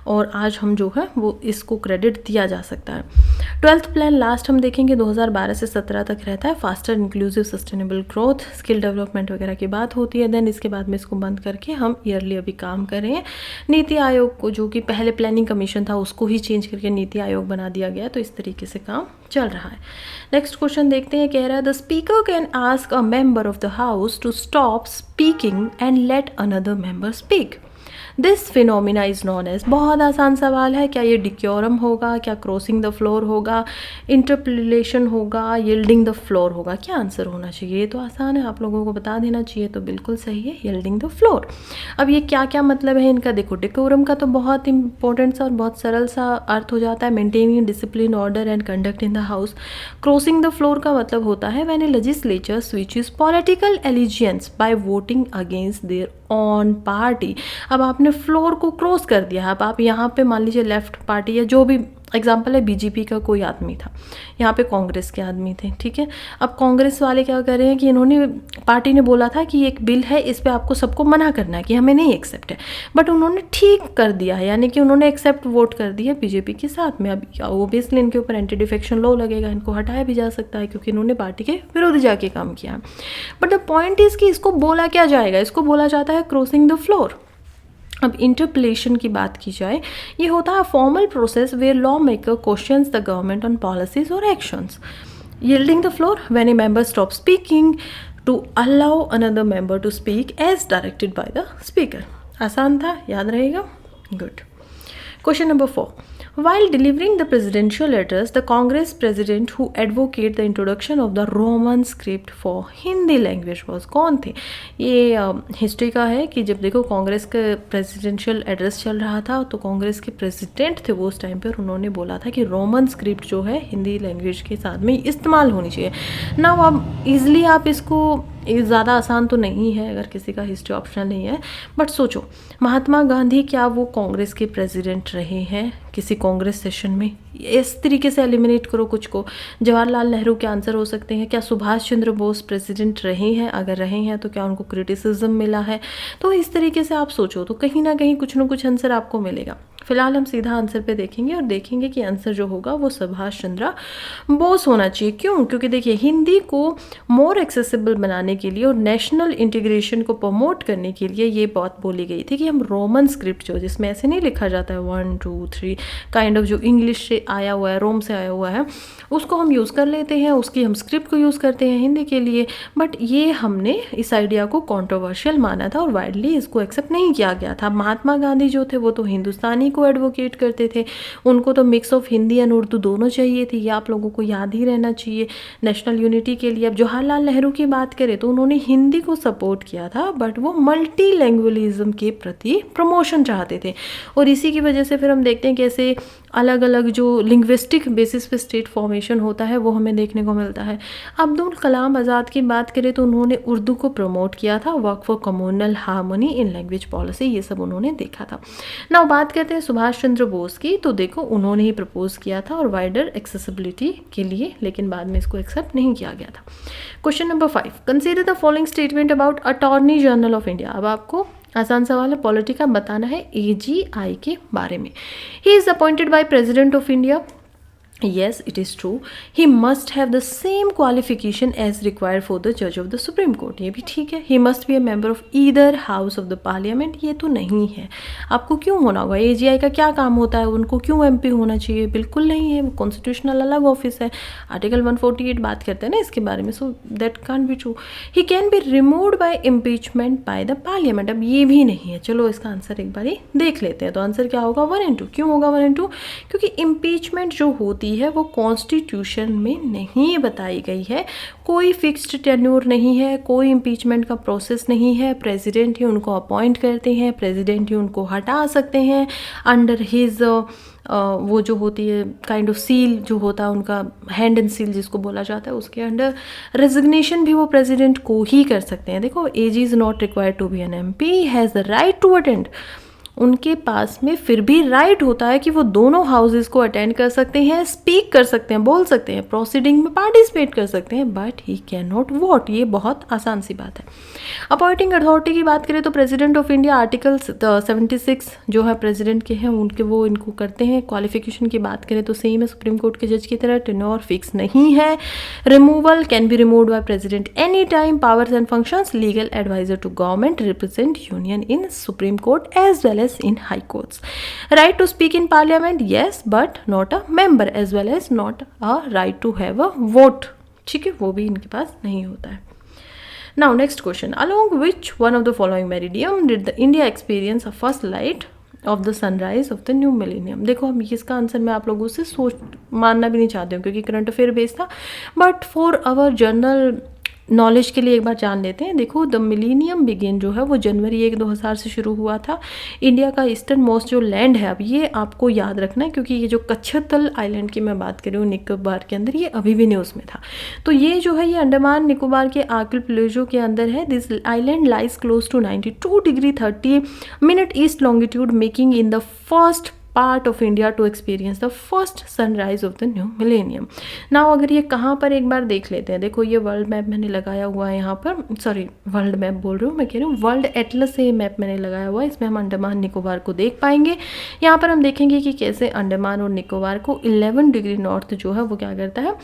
और आज हम जो है वो इसको क्रेडिट दिया जा सकता है। 12th प्लान लास्ट हम देखेंगे 2012 से 17 तक रहता है, faster inclusive sustainable growth, skill development वगैरह की बात होती है। देन इसके बाद में इसको बंद करके हम ईयरली अभी काम कर रहे हैं। नीति आयोग को, जो कि पहले प्लानिंग कमीशन था, उसको ही चेंज करके नीति आयोग बना दिया गया, तो इस तरीके से काम चल रहा है। नेक्स्ट क्वेश्चन देखते हैं, कह रहा है the speaker can ask a member of the house to stop speaking and let another member speak. This phenomena is known as. बहुत आसान सवाल है, क्या ये डिक्योरम होगा, क्या क्रॉसिंग द फ्लोर होगा, इंटरप्रिलेशन होगा, यील्डिंग द फ्लोर होगा? क्या आंसर होना चाहिए? ये तो आसान है, आप लोगों को बता देना चाहिए, तो बिल्कुल सही है, यील्डिंग द फ्लोर। अब ये क्या क्या मतलब है इनका, देखो डिकोरम का तो बहुत इंपॉर्टेंट सा और बहुत सरल सा अर्थ हो जाता है, maintaining discipline, order and conduct in the house. Crossing the floor का मतलब होता है when a legislature switches political allegiance by voting against their own party. अब आपने फ्लोर को क्रॉस कर दिया, अब आप यहाँ पे मान लीजिए लेफ्ट पार्टी या जो भी एग्जाम्पल है बीजेपी का कोई आदमी था, यहाँ पे कांग्रेस के आदमी थे, ठीक है। अब कांग्रेस वाले क्या कर रहे हैं कि इन्होंने, पार्टी ने बोला था कि एक बिल है, इस पे आपको सबको मना करना है कि हमें नहीं एक्सेप्ट है, बट उन्होंने ठीक कर दिया है, यानी कि उन्होंने एक्सेप्ट वोट कर दिया बीजेपी के साथ में। अब ओबियसली इनके ऊपर एंटी डिफेक्शन लॉ लगेगा, इनको हटाया भी जा सकता है क्योंकि इन्होंने पार्टी के विरोध जाके काम किया। बट द पॉइंट इज़ कि इसको बोला क्या जाएगा, इसको बोला जाता है क्रॉसिंग द फ्लोर। अब इंटरपेलेशन की बात की जाए, ये होता है formal process where law maker questions the government on policies और actions. Yielding the floor when a member stop speaking to allow another member to speak as directed by the speaker. आसान था, याद रहेगा, good. Question number 4. While delivering the presidential address, the Congress president who advocated the introduction of the Roman script for Hindi language was कौन थे? ये हिस्ट्री का है कि जब देखो कांग्रेस का प्रेसिडेंशियल एड्रेस चल रहा था तो कांग्रेस के प्रेसिडेंट थे वो उस टाइम पर, उन्होंने बोला था कि रोमन स्क्रिप्ट जो है हिंदी लैंग्वेज के साथ में इस्तेमाल होनी चाहिए ना। अब ईजिली आप इसको, ज़्यादा आसान तो नहीं है अगर किसी का हिस्ट्री ऑप्शनल नहीं है, बट सोचो महात्मा गांधी क्या वो कांग्रेस के प्रेसिडेंट रहे हैं किसी कांग्रेस सेशन में? इस तरीके से एलिमिनेट करो कुछ को। जवाहरलाल नेहरू के आंसर हो सकते हैं। क्या सुभाष चंद्र बोस प्रेसिडेंट रहे हैं? अगर रहे हैं तो क्या उनको क्रिटिसिज्म मिला है? तो इस तरीके से आप सोचो तो कहीं ना कहीं कुछ ना कुछ आंसर आपको मिलेगा। फिलहाल हम सीधा आंसर पे देखेंगे और देखेंगे कि आंसर जो होगा वो सुभाष चंद्र बोस होना चाहिए। क्यों? क्योंकि देखिए हिंदी को मोर एक्सेसिबल बनाने के लिए और नेशनल इंटीग्रेशन को प्रमोट करने के लिए ये बात बोली गई थी कि हम रोमन स्क्रिप्ट जो, जिसमें ऐसे नहीं लिखा जाता है 1 2 3 काइंड ऑफ, जो इंग्लिश से आया हुआ है, रोम से आया हुआ है, उसको हम यूज़ कर लेते हैं, उसकी हम स्क्रिप्ट को यूज़ करते हैं हिंदी के लिए। बट ये हमने इस आइडिया को कॉन्ट्रोवर्शियल माना था और वाइडली इसको एक्सेप्ट नहीं किया गया था। महात्मा गांधी जो थे वो तो हिंदुस्तानी को एडवोकेट करते थे, उनको तो mix of Hindi and Urdu दोनों चाहिए थी, ये आप लोगों को याद ही रहना चाहिए नेशनल यूनिटी के लिए। अब जवाहरलाल नेहरू की बात करें तो उन्होंने हिंदी को सपोर्ट किया था, बट वो मल्टी लैंग्वेलिज्म के प्रति प्रमोशन चाहते थे। और इसी की वजह से फिर हम देखते हैं कैसे अलग अलग जो लिंग्विस्टिक बेसिस पे स्टेट फॉर्मेशन होता है वो हमें देखने को मिलता है। अब्दुल कलाम आज़ाद की बात करें तो उन्होंने उर्दू को प्रमोट किया था, work for communal harmony in language policy, ये सब उन्होंने देखा था। नाउ बात करते हैं सुभाष चंद्र बोस की, तो देखो उन्होंने ही प्रपोज किया था और वाइडर एक्सेसिबिलिटी के लिए, लेकिन बाद में इसको एक्सेप्ट नहीं किया गया था। Question number 5, consider the following statement about attorney general of India. अब आपको आसान सवाल है, पॉलिटिका बताना है AGI के बारे में। He is appointed by president of India. Yes, it is true. He must have the same qualification as required for the judge of the Supreme Court. ये भी ठीक है। He must be a member of either house of the Parliament. ये तो नहीं है। आपको क्यों होना होगा? AGI का क्या काम होता है? उनको क्यों MP होना चाहिए? बिल्कुल नहीं है, वो कॉन्स्टिट्यूशनल अलग ऑफिस है। आर्टिकल 148 बात करते हैं ना इसके बारे में, so that can't be true. He can be removed by impeachment by the Parliament. अब ये भी नहीं है। चलो इसका आंसर एक बारी देख लेते हैं। तो आंसर क्या होगा? 1 and 2। क्यों होगा 1 and 2? क्योंकि इम्पीचमेंट जो होती है वो कॉन्स्टिट्यूशन में नहीं बताई गई है। कोई फिक्स्ड टेन्योर नहीं है, कोई इम्पीचमेंट का प्रोसेस नहीं है। प्रेसिडेंट ही उनको अपॉइंट करते हैं, प्रेसिडेंट ही उनको हटा सकते हैं अंडर हिज वो जो होती है काइंड ऑफ सील जो होता है उनका, हैंड एंड सील जिसको बोला जाता है, उसके अंडर रेजिग्नेशन भी वो प्रेसिडेंट को ही कर सकते हैं। देखो AG is not required to be an MP, has the right to attend. उनके पास में फिर भी राइट होता है कि वो दोनों हाउसेस को अटेंड कर सकते हैं, स्पीक कर सकते हैं, बोल सकते हैं, प्रोसीडिंग में पार्टिसिपेट कर सकते हैं, but he can not vote. ये बहुत आसान सी बात है। अपॉइंटिंग अथॉरिटी की बात करें तो प्रेसिडेंट ऑफ इंडिया आर्टिकल 76 जो है प्रेसिडेंट के हैं उनके, वो इनको करते हैं। क्वालिफिकेशन की बात करें तो सेम है सुप्रीम कोर्ट के जज की तरह, टेन्योर फिक्स नहीं है। Removal can be removed by president any time. Powers and functions legal adviser to government, represent union in Supreme Court as well in high courts. Right to speak in parliament, yes, but not a member, as well as not a right to have a vote. ठीक है, वो भी इनके पास नहीं होता है। Now next question, along which one of the following meridian did the India experience a first light of the sunrise of the new millennium? देखो हम इसका आंसर मैं आप लोगों से सोच मानना भी नहीं चाहती हूँ क्योंकि करंट अफेयर बेस्ड था, but for our general knowledge के लिए एक बार जान लेते हैं। देखो द मिलीनियम बिगिन जो है वो जनवरी 1, 2000 से शुरू हुआ था। इंडिया का ईस्टर्न मोस्ट जो लैंड है, अब ये आपको याद रखना है क्योंकि ये जो कच्छतल आइलैंड की मैं बात कर रही हूँ निकोबार के अंदर, ये अभी भी न्यूज़ में था। तो ये जो है ये अंडमान निकोबार के आर्किपेलागो के अंदर है। This island lies close to 92 degree 30 minute east longitude, making in the first part of India to experience the first sunrise of the new millennium. Now अगर ये कहाँ पर एक बार देख लेते हैं, देखो ये वर्ल्ड मैप मैंने लगाया हुआ है यहाँ पर, सॉरी वर्ल्ड मैप बोल रही हूँ, मैं कह रही हूँ वर्ल्ड एटलस से मैप मैंने लगाया हुआ है। इसमें हम अंडमान निकोबार को देख पाएंगे। यहाँ पर हम देखेंगे कि कैसे अंडमान और निकोबार को 11 डिग्री नॉर्थ जो है वो क्या करता है,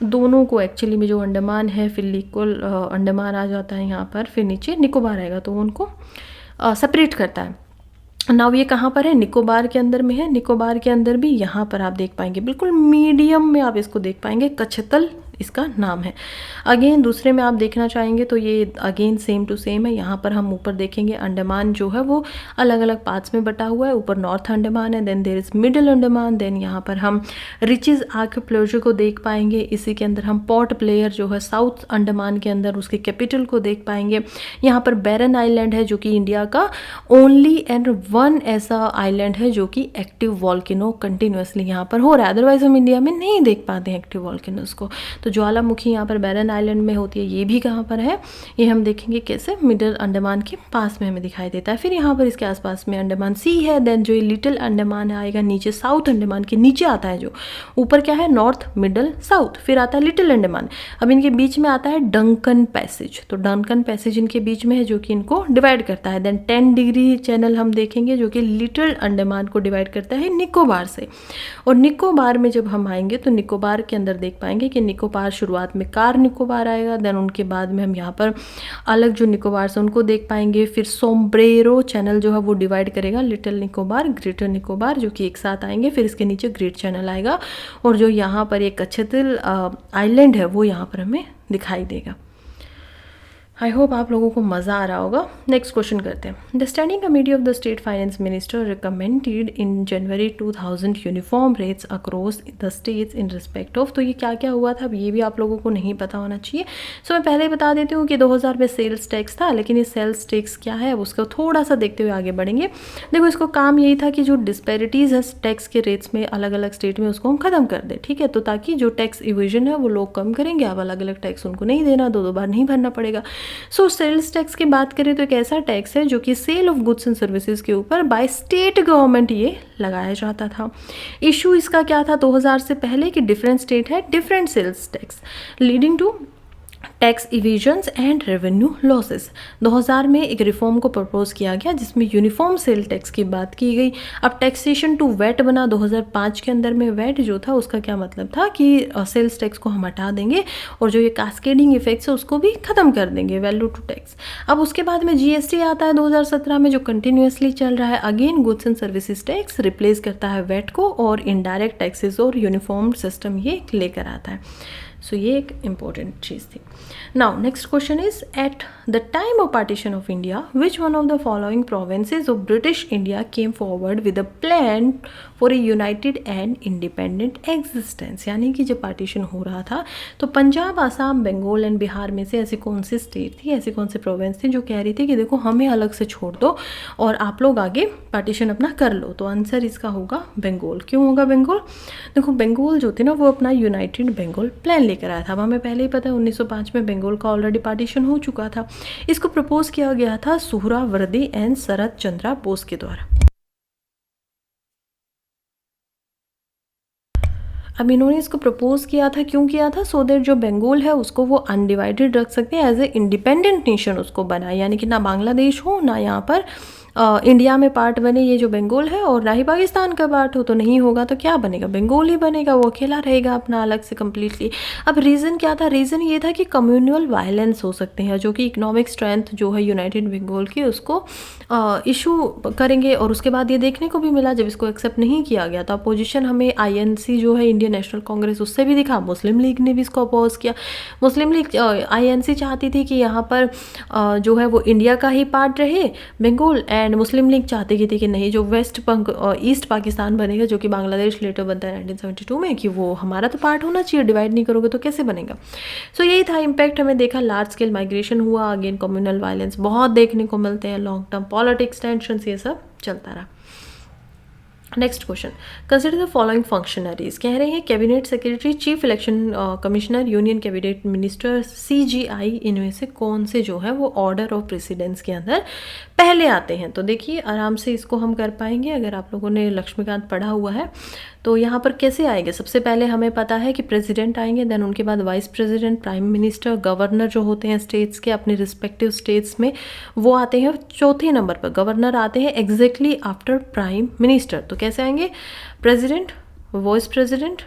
दोनों को एक्चुअली में जो अंडमान है फिर इक्वल अंडमान आ जाता है यहाँ पर, फिर नीचे निकोबार आएगा, तो उनको सेपरेट करता है। नाउ ये कहाँ पर है, निकोबार के अंदर में है। निकोबार के अंदर भी यहाँ पर आप देख पाएंगे बिल्कुल मीडियम में आप इसको देख पाएंगे, कच्छतल इसका नाम है। अगेन दूसरे में आप देखना चाहेंगे तो ये अगेन सेम टू सेम है। यहाँ पर हम ऊपर देखेंगे अंडमान जो है वो अलग अलग पार्ट्स में बटा हुआ है। ऊपर नॉर्थ अंडमान है, then there is middle Andaman, then यहाँ पर हम रिचेज आर्कियोलॉजी को देख पाएंगे। इसी के अंदर हम पोर्ट ब्लेयर जो है साउथ अंडमान के अंदर उसके कैपिटल को देख पाएंगे। यहाँ पर बैरन आइलैंड है जो कि इंडिया का ओनली एंड वन ऐसा आइलैंड है जो कि एक्टिव वॉल्केनो कंटिन्यूसली यहाँ पर हो रहा है, अदरवाइज हम इंडिया में नहीं देख पाते हैं एक्टिव वॉल्केनोज को। तो ज्वालामुखी यहाँ पर बैरन आइलैंड में होती है, ये भी कहाँ पर है, ये हम देखेंगे कैसे, मिडिल अंडमान के पास में हमें दिखाई देता है। फिर यहाँ पर इसके आसपास में अंडमान सी है, देन जो ये लिटिल अंडमान आएगा नीचे, साउथ अंडमान के नीचे आता है, जो ऊपर क्या है नॉर्थ मिडल साउथ, फिर आता है लिटिल अंडमान। अब इनके बीच में आता है डंकन पैसेज, तो डंकन पैसेज इनके बीच में है जो कि इनको डिवाइड करता है। देन 10 डिग्री चैनल हम देखेंगे जो कि लिटिल अंडमान को डिवाइड करता है निकोबार से। और निकोबार में जब हम आएंगे तो निकोबार के अंदर देख पाएंगे कि निकोबार शुरुआत में कार निकोबार आएगा, देन उनके बाद में हम यहाँ पर अलग जो निकोबार से उनको देख पाएंगे। फिर सोम्ब्रेरो चैनल जो है वो डिवाइड करेगा लिटिल निकोबार, ग्रेटर निकोबार जो कि एक साथ आएंगे। फिर इसके नीचे ग्रेट चैनल आएगा और जो यहाँ पर एक कच्छतल आइलैंड है वो यहाँ पर हमें दिखाई देगा। आई होप आप लोगों को मज़ा आ रहा होगा। नेक्स्ट क्वेश्चन करते हैं। The standing committee of the state finance minister recommended in January 2000 uniform rates across the states in respect of, तो ये क्या क्या हुआ था अब ये भी आप लोगों को नहीं पता होना चाहिए। सो मैं पहले ही बता देती हूँ कि 2000 में सेल्स टैक्स था, लेकिन ये सेल्स टैक्स क्या है उसको थोड़ा सा देखते हुए आगे बढ़ेंगे। देखो इसको काम यही था कि जो डिस्पैरिटीज़ है टैक्स के रेट्स में अलग अलग स्टेट में उसको हम ख़त्म कर दें, ठीक है, तो ताकि जो टैक्स इविजन है वो लोग कम करेंगे, अब अलग अलग टैक्स उनको नहीं देना, दो बार नहीं भरना पड़ेगा। सो सेल्स टैक्स की बात करें तो एक ऐसा टैक्स है जो कि sale of goods and services के ऊपर बाय स्टेट गवर्नमेंट ये लगाया जाता था। इशू इसका क्या था 2000 से पहले कि डिफरेंट स्टेट है different sales tax, leading to tax evasions and revenue losses. 2000 में एक रिफॉर्म को प्रपोज किया गया जिसमें यूनिफॉर्म सेल टैक्स की बात की गई। अब टैक्सेशन टू वैट बना 2005 के अंदर में। वैट जो था उसका क्या मतलब था कि सेल्स टैक्स को हम हटा देंगे और जो ये कास्केडिंग इफेक्ट्स है उसको भी खत्म कर देंगे, वैल्यू टू टैक्स। अब उसके बाद में जीएसटी आता है 2017 में जो कंटिन्यूसली चल रहा है। Again goods and services tax replace करता है वैट को और इनडायरेक्ट टैक्सेस और यूनिफॉर्म सिस्टम ये लेकर आता है। सो ये एक इम्पॉर्टेंट चीज़ थी। Now next question is, at the time of partition of India which one of the following provinces of British India came forward with a plan for a United and independent existence. यानी कि जब पार्टीशन हो रहा था तो पंजाब, आसाम, बंगाल एंड बिहार में से ऐसी कौन सी स्टेट थी, ऐसी कौन सी प्रोविंस थी जो कह रही थी कि देखो हमें अलग से छोड़ दो और आप लोग आगे पार्टीशन अपना कर लो। तो आंसर इसका होगा बंगाल। क्यों होगा बंगाल? देखो बंगाल जो थी ना वो अपना यूनाइटेड बंगाल प्लान लेकर आया था। अब हमें पहले ही पता है 1905 में बंगाल का ऑलरेडी पार्टीशन हो चुका था। इसको प्रपोज किया गया था सुहरावर्दी एंड शरद चंद्रा बोस के द्वारा। अब इन्होंने इसको प्रपोज किया था, क्यों किया था? सो दैट जो बंगाल है उसको वो अनडिवाइडेड रख सकते हैं, एज ए इंडिपेंडेंट नेशन उसको बनाए, यानी कि ना बांग्लादेश हो ना यहाँ पर इंडिया में पार्ट बने ये जो बंगाल है और ना ही पाकिस्तान का पार्ट हो। तो नहीं होगा तो क्या बनेगा? बंगाल ही बनेगा, वो अकेला रहेगा अपना अलग से कम्प्लीटली। अब रीज़न क्या था? रीज़न ये था कि कम्युनल वायलेंस हो सकते हैं जो कि इकोनॉमिक स्ट्रेंथ जो है यूनाइटेड बंगाल की उसको इशू करेंगे। और उसके बाद ये देखने को भी मिला जब इसको एक्सेप्ट नहीं किया गया तो अपोजिशन हमें आईएनसी जो है इंडियन नेशनल कांग्रेस उससे भी दिखा, मुस्लिम लीग ने भी इसको अपोज किया। मुस्लिम लीग आईएनसी चाहती थी कि यहाँ पर जो है वो इंडिया का ही पार्ट रहे बंगाल, एंड मुस्लिम लीग चाहती थी कि नहीं जो ईस्ट पाकिस्तान बनेगा जो कि बांग्लादेश लेटर बनता है 1972 में कि वो हमारा तो पार्ट होना चाहिए, डिवाइड नहीं करोगे तो कैसे बनेगा। सो यही था इम्पैक्ट हमें देखा। लार्ज स्केल माइग्रेशन हुआ, अगेन कम्युनल वायलेंस बहुत देखने को मिलते हैं, लॉन्ग टर्म पॉलिटिक्स टेंशन ये सब चलता रहा। Next question, consider the following functionaries. कह रहे हैं cabinet secretary, chief election commissioner, union cabinet minister, CGI, इनमें से कौन से जो है वो ऑर्डर ऑफ प्रेसिडेंस के अंदर पहले आते हैं। तो देखिए आराम से इसको हम कर पाएंगे अगर आप लोगों ने लक्ष्मीकांत पढ़ा हुआ है। तो यहाँ पर कैसे आएंगे, सबसे पहले हमें पता है कि प्रेसिडेंट आएंगे, देन उनके बाद vice president, prime minister, governor जो होते हैं स्टेट्स के अपने रिस्पेक्टिव स्टेट्स में वो आते हैं। चौथे नंबर पर गवर्नर आते हैं एग्जैक्टली आफ्टर प्राइम मिनिस्टर। तो कैसे आएंगे, president, vice president,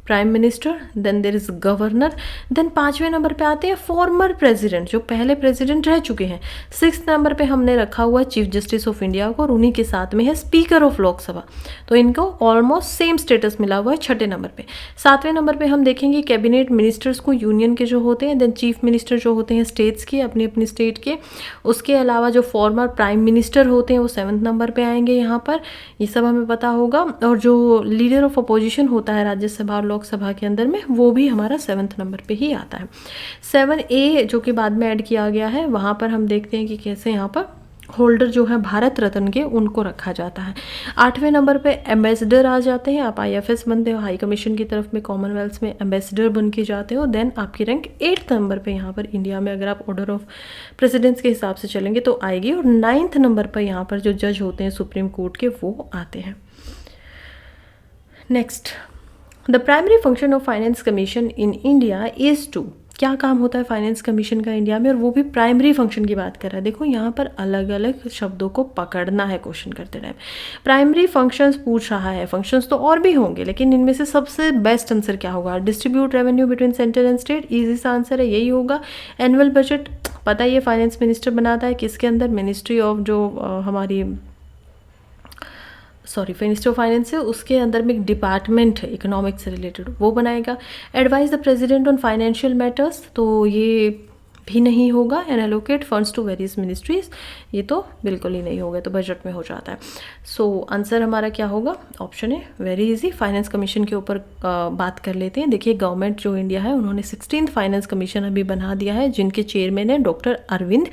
prime minister, then there is governor, देन पाँचवें नंबर पे आते हैं फॉर्मर प्रेसिडेंट जो पहले प्रेसिडेंट रह चुके हैं। सिक्स नंबर पे हमने रखा हुआ है चीफ जस्टिस ऑफ इंडिया को और उन्हीं के साथ में है स्पीकर ऑफ लोकसभा। तो इनको ऑलमोस्ट सेम स्टेटस मिला हुआ है छठे नंबर पे। सातवें नंबर पे हम देखेंगे कैबिनेट मिनिस्टर्स को यूनियन के जो होते हैं, देन चीफ मिनिस्टर जो होते हैं स्टेट्स के अपनी अपनी स्टेट के। उसके अलावा जो फॉर्मर प्राइम मिनिस्टर होते हैं वो सेवन्थ नंबर पे आएंगे यहाँ पर, ये सब हमें पता होगा। और जो लीडर ऑफ अपोजिशन होता है राज्यसभा और लोकसभा के अंदर में वो भी हमारा सेवन्थ नंबर पे ही आता है। 7A जो कि बाद में ऐड किया गया है, वहाँ पर हम देखते हैं कि कैसे यहाँ पर होल्डर जो है भारत रत्न के उनको रखा जाता है। आठवें नंबर पे एम्बेसडर आ जाते हैं, आप IFS बनते हो, हाई कमीशन की तरफ में कॉमनवेल्थ में एम्बेसडर बन के जाते हो। देन आपकी रैंक 8th नंबर पे यहाँ पर इंडिया में अगर आप ऑर्डर ऑफ प्रेसिडेंट्स के हिसाब से चलेंगे तो आएगी। और 9th नंबर पर यहाँ पर जो जज होते हैं सुप्रीम कोर्ट के वो आते हैं। Next, the primary function of finance commission in India is to, क्या काम होता है फाइनेंस कमीशन का इंडिया में, और वो भी प्राइमरी फंक्शन की बात कर रहा है। देखो यहाँ पर अलग अलग शब्दों को पकड़ना है क्वेश्चन करते टाइम। प्राइमरी फंक्शंस पूछ रहा है, फंक्शंस तो और भी होंगे लेकिन इनमें से सबसे बेस्ट आंसर क्या होगा, distribute revenue between centre and state, easy सा आंसर है, यही होगा। एनुअल बजट पता ही है फाइनेंस मिनिस्टर बनाता है, किसके अंदर, मिनिस्ट्री ऑफ जो हमारी मिनिस्टर ऑफ फाइनेंस है उसके अंदर में एक डिपार्टमेंट है इकोनॉमिक्स से रिलेटेड, वो बनाएगा। Advise the president on financial matters, तो ये भी नहीं होगा। And allocate funds to various ministries, ये तो बिल्कुल ही नहीं होगा, तो बजट में हो जाता है। सो आंसर हमारा क्या होगा, ऑप्शन है वेरी इजी। फाइनेंस कमीशन के ऊपर बात कर लेते हैं। देखिए गवर्नमेंट जो इंडिया है उन्होंने 16th फाइनेंस कमीशन अभी बना दिया है जिनके चेयरमैन है डॉक्टर अरविंद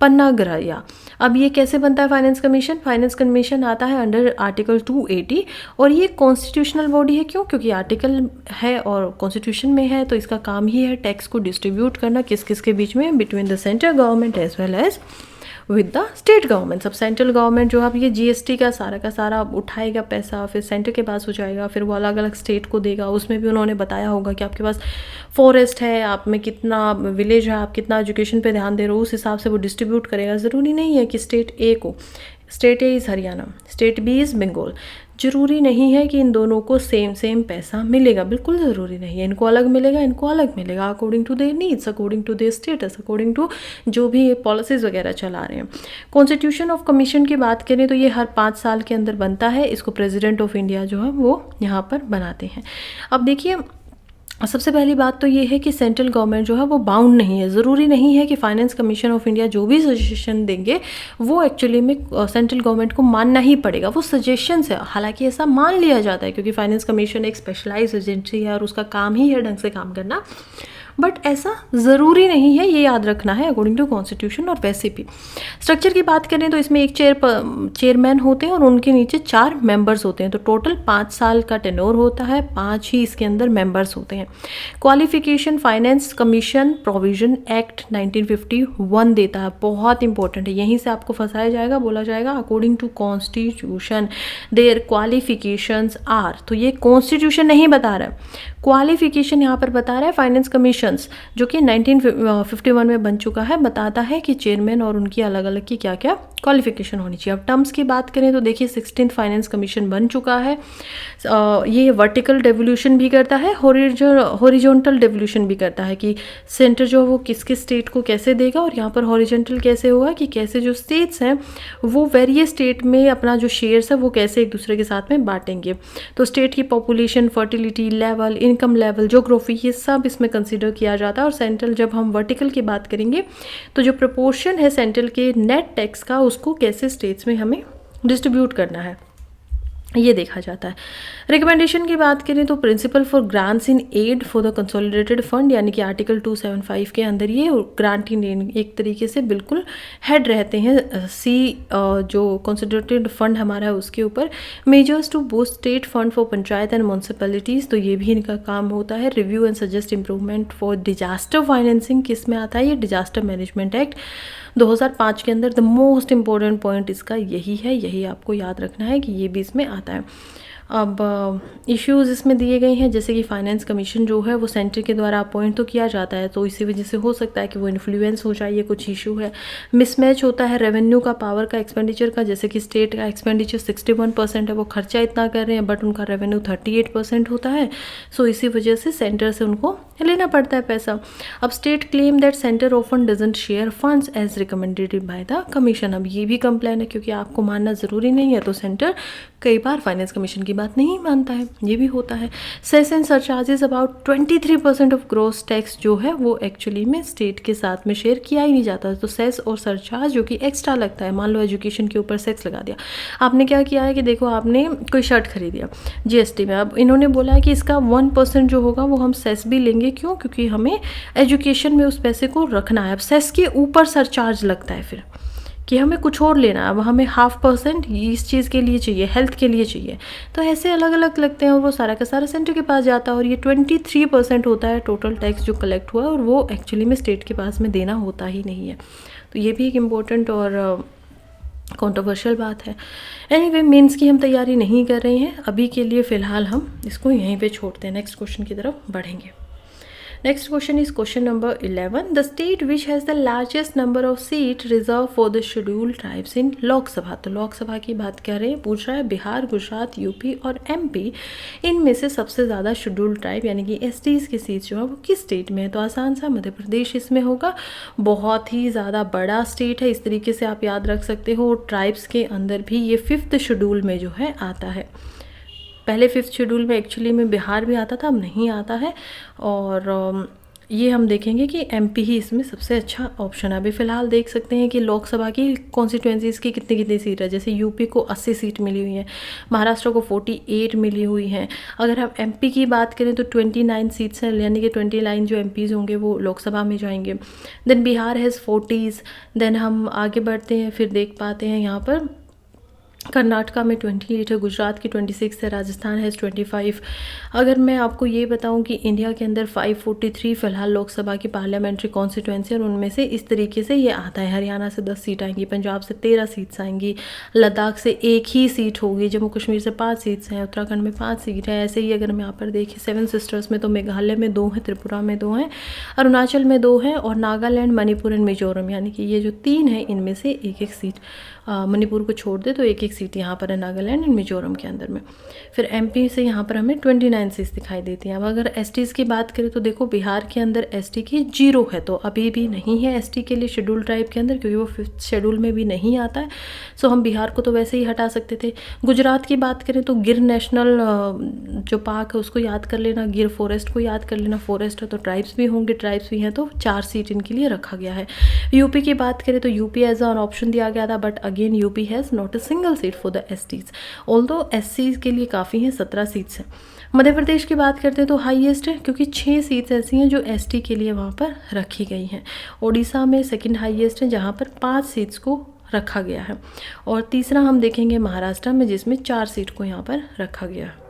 पन्नागरया। अब ये कैसे बनता है फाइनेंस कमीशन, फाइनेंस कमीशन आता है अंडर आर्टिकल 280 और ये कॉन्स्टिट्यूशनल बॉडी है। क्यों, क्योंकि आर्टिकल है और कॉन्स्टिट्यूशन में है, तो इसका काम ही है टैक्स को डिस्ट्रीब्यूट करना किस किस के बीच में, between the central government as well as with the state government. सब सेंट्रल गवर्नमेंट जो अब ये GST का सारा उठाएगा पैसा, फिर सेंटर के पास हो जाएगा, फिर वो अलग अलग स्टेट को देगा। उसमें भी उन्होंने बताया होगा कि आपके पास फॉरेस्ट है, आप में कितना विलेज है, आप कितना एजुकेशन पे ध्यान दे रहे हो, उस हिसाब से वो डिस्ट्रीब्यूट करेगा। ज़रूरी नहीं है कि स्टेट A को, state A is Haryana, state B is Bengal, जरूरी नहीं है कि इन दोनों को सेम पैसा मिलेगा, बिल्कुल ज़रूरी नहीं है। इनको अलग मिलेगा, इनको अलग मिलेगा, according to their needs, according to their status, according to जो भी पॉलिसीज़ वगैरह चला रहे हैं। कॉन्स्टिट्यूशन ऑफ कमीशन की बात करें तो ये हर 5 साल के अंदर बनता है। इसको प्रेसिडेंट ऑफ इंडिया जो है वो यहाँ पर बनाते हैं। अब देखिए सबसे पहली बात तो ये है कि सेंट्रल गवर्नमेंट जो है वो बाउंड नहीं है, ज़रूरी नहीं है कि फाइनेंस कमीशन ऑफ इंडिया जो भी सजेशन देंगे वो एक्चुअली में सेंट्रल गवर्नमेंट को मानना ही पड़ेगा, वो सजेशंस है। हालांकि ऐसा मान लिया जाता है क्योंकि फाइनेंस कमीशन एक स्पेशलाइज एजेंसी है और उसका काम ही है ढंग से काम करना, बट ऐसा ज़रूरी नहीं है, ये याद रखना है अकॉर्डिंग टू कॉन्स्टिट्यूशन। और वैसे भी स्ट्रक्चर की बात करें तो इसमें एक चेयरमैन होते हैं और उनके नीचे 4 मेंबर्स होते हैं, तो टोटल 5 साल का टेन्योर होता है, 5 ही इसके अंदर मेंबर्स होते हैं। Qualification finance commission provision act 1951 देता है, बहुत इंपॉर्टेंट है, यहीं से आपको फंसाया जाएगा, बोला जाएगा according to constitution their qualifications are, तो ये कॉन्स्टिट्यूशन नहीं बता रहा है, क्वालिफिकेशन यहाँ पर बता रहा है फाइनेंस कमीशंस जो कि 1951 में बन चुका है, बताता है कि चेयरमैन और उनकी अलग अलग की क्या क्या क्वालिफिकेशन होनी चाहिए। अब टर्म्स की बात करें तो देखिए 16th फाइनेंस कमीशन बन चुका है, ये वर्टिकल डेवोल्यूशन भी करता है, हॉरिजॉन्टल डेवोल्यूशन भी करता है कि सेंटर जो है वो किस किस स्टेट को कैसे देगा, और यहाँ पर हॉरिजॉन्टल कैसे होगा कि कैसे जो स्टेट्स हैं वो वेरियस स्टेट में अपना जो शेयर्स है वो कैसे एक दूसरे के साथ में बांटेंगे। तो स्टेट की population, fertility level, income level, geography, ये सब इसमें कंसीडर किया जाता है। और सेंट्रल जब हम वर्टिकल की बात करेंगे तो जो प्रपोर्शन है सेंट्रल के नेट टैक्स का उसको कैसे स्टेट्स में हमें डिस्ट्रीब्यूट करना है। ये देखा जाता है। रिकमेंडेशन की बात करें तो principal for grants in aid for the consolidated fund यानी कि आर्टिकल 275 के अंदर ये ग्रांट इन एक तरीके से बिल्कुल हेड रहते हैं जो कंसोलिडेटेड फंड हमारा है उसके ऊपर। Measures to boost state fund for panchayat and municipalities, तो ये भी इनका काम होता है। Review and suggest improvement for disaster financing, किस में आता है ये? डिजास्टर मैनेजमेंट एक्ट 2005 के अंदर। द मोस्ट इम्पॉर्टेंट पॉइंट इसका यही है, यही आपको याद रखना है कि ये भी इसमें आता है। अब इश्यूज़ इसमें दिए गए हैं, जैसे कि फाइनेंस कमीशन जो है वो सेंटर के द्वारा अपॉइंट तो किया जाता है, तो इसी वजह से हो सकता है कि वो इन्फ्लुएंस हो जाए, ये कुछ इशू है। मिसमैच होता है रेवेन्यू का, पावर का, एक्सपेंडिचर का, जैसे कि स्टेट का एक्सपेंडिचर 61% है, वो खर्चा इतना कर रहे हैं बट उनका रेवेन्यू 38% होता है, सो इसी वजह से सेंटर से उनको लेना पड़ता है पैसा। अब state claim that centre often doesn't share funds as recommended by the commission, अब ये भी कंप्लेन है, क्योंकि आपको मानना ज़रूरी नहीं है, तो सेंटर कई बार फाइनेंस कमीशन की बात नहीं मानता है, ये भी होता है। Cess and surcharges about 23% of gross tax जो है वो एक्चुअली में स्टेट के साथ में शेयर किया ही नहीं जाता, तो सेस और सरचार्ज जो कि एक्स्ट्रा लगता है, मान लो एजुकेशन के ऊपर सेस लगा दिया, आपने क्या किया है कि देखो आपने कोई शर्ट खरीदिया जीएसटी में, अब इन्होंने बोला है कि इसका 1% जो होगा वो हम सेस भी लेंगे, क्यों? क्योंकि हमें एजुकेशन में उस पैसे को रखना है। अब सेस के ऊपर सरचार्ज लगता है फिर कि हमें कुछ और लेना है, अब हमें 0.5% इस चीज़ के लिए चाहिए, हेल्थ के लिए चाहिए, तो ऐसे अलग अलग लगते हैं और वो सारा का सारा सेंटर के पास जाता है, और ये 23% होता है टोटल टैक्स जो कलेक्ट हुआ है, और वो एक्चुअली में स्टेट के पास में देना होता ही नहीं है। तो ये भी एक इम्पोर्टेंट और कंट्रोवर्शियल बात है। एनीवे, मेंस की हम तैयारी नहीं कर रहे हैं अभी के लिए, फ़िलहाल हम इसको यहीं पे छोड़ते हैं, नेक्स्ट क्वेश्चन की तरफ बढ़ेंगे। Next question is question number 11. The state which has the largest number of seats reserved for the scheduled tribes in लोक सभा, तो लोक सभा की बात कर रहे हैं, पूछ रहा है बिहार, गुजरात, यूपी और एमपी, इनमें से सबसे ज़्यादा शेड्यूल्ड ट्राइब यानी कि एसटीज़ की सीट जो है वो किस स्टेट में है? तो आसान सा, मध्य प्रदेश इसमें होगा। बहुत ही ज़्यादा बड़ा स्टेट है, इस तरीके से आप याद रख सकते हो। ट्राइब्स के अंदर भी ये 5th शेड्यूल में जो है आता है। पहले 5th शेड्यूल में एक्चुअली में बिहार भी आता था, अब नहीं आता है, और ये हम देखेंगे कि एमपी ही इसमें सबसे अच्छा ऑप्शन है। अभी फ़िलहाल देख सकते हैं कि लोकसभा की कॉन्स्टिट्यूंसीज़ की कितनी कितनी सीट है, जैसे यूपी को 80 सीट मिली हुई है, महाराष्ट्र को 48 मिली हुई हैं। अगर हम एमपी की बात करें तो 29 सीट्स हैं, यानी कि 29 जो एमपीज़ होंगे वो लोकसभा में जाएंगे। Then Bihar has 40s। Then हम आगे बढ़ते हैं, फिर देख पाते हैं यहाँ पर कर्नाटका में 28 है, गुजरात की 26 है, राजस्थान है 25। अगर मैं आपको ये बताऊं कि इंडिया के अंदर 543 फ़िलहाल लोकसभा की पार्लियामेंट्री कॉन्स्टिट्यूंसी, और उनमें से इस तरीके से ये आता है, हरियाणा से 10 सीट आएंगी, पंजाब से 13 सीट्स आएंगी, लद्दाख से 1 ही सीट होगी, जम्मू कश्मीर से 5 सीट्स हैं, उत्तराखंड में 5 सीट है। ऐसे ही अगर हम यहाँ पर देखें 7 सिस्टर्स में, तो मेघालय में 2 हैं, त्रिपुरा में 2 हैं, अरुणाचल में 2 हैं, और नागालैंड, मणिपुर एंड मिजोरम, यानी कि ये जो 3 हैं इनमें से 1-1 सीट, मणिपुर को छोड़ दे तो 1-1 सीट यहाँ पर है नागालैंड एंड मिजोरम के अंदर में। फिर एमपी से यहाँ पर हमें 29 सीट्स दिखाई देती हैं। अब अगर एसटीज़ की बात करें तो देखो बिहार के अंदर एसटी की 0 है, तो अभी भी नहीं है एसटी के लिए शेड्यूल ट्राइब के अंदर, क्योंकि वो 5th शेड्यूल में भी नहीं आता है, सो हम बिहार को तो वैसे ही हटा सकते थे। गुजरात की बात करें तो गिर नेशनल जो पार्क है उसको याद कर लेना, गिर फॉरेस्ट को याद कर लेना, फॉरेस्ट है तो ट्राइब्स भी होंगे, ट्राइब्स भी हैं तो 4 सीट इनके लिए रखा गया है। यूपी की बात करें तो यूपी एज ऑन ऑप्शन दिया गया था, but again UP has not a single seat for the STs, although एससीज के लिए काफ़ी हैं, 17 सीट्स हैं। मध्य प्रदेश की बात करते हैं तो हाईएस्ट है, क्योंकि 6 सीट्स ऐसी हैं जो एसटी के लिए वहाँ पर रखी गई हैं। ओडिशा में सेकंड हाईएस्ट है, जहाँ पर 5 सीट्स को रखा गया है, और तीसरा हम देखेंगे महाराष्ट्र में, जिसमें 4 सीट को यहाँ पर रखा गया है।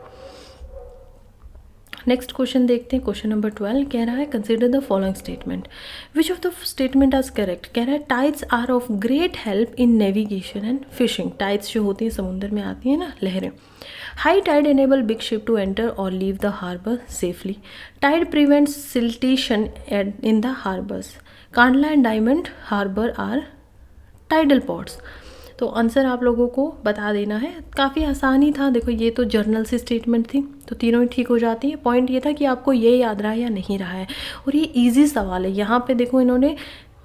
नेक्स्ट क्वेश्चन देखते हैं, क्वेश्चन नंबर 12 कह रहा है consider the following statement, which of the statement are correct. कह रहा है tides are of great help in navigation and fishing. Tides जो होती हैं समुद्र में आती हैं ना, लहरें। High tide enable big ship to enter और leave the harbour safely. Tide prevents siltation in the harbours. Kandla and Diamond Harbour are tidal ports. तो आंसर आप लोगों को बता देना है, काफ़ी आसान ही था। देखो ये तो जर्नल से स्टेटमेंट थी, तो तीनों ही ठीक हो जाती है। पॉइंट ये था कि आपको ये याद रहा है या नहीं रहा है, और ये इजी सवाल है। यहाँ पे देखो इन्होंने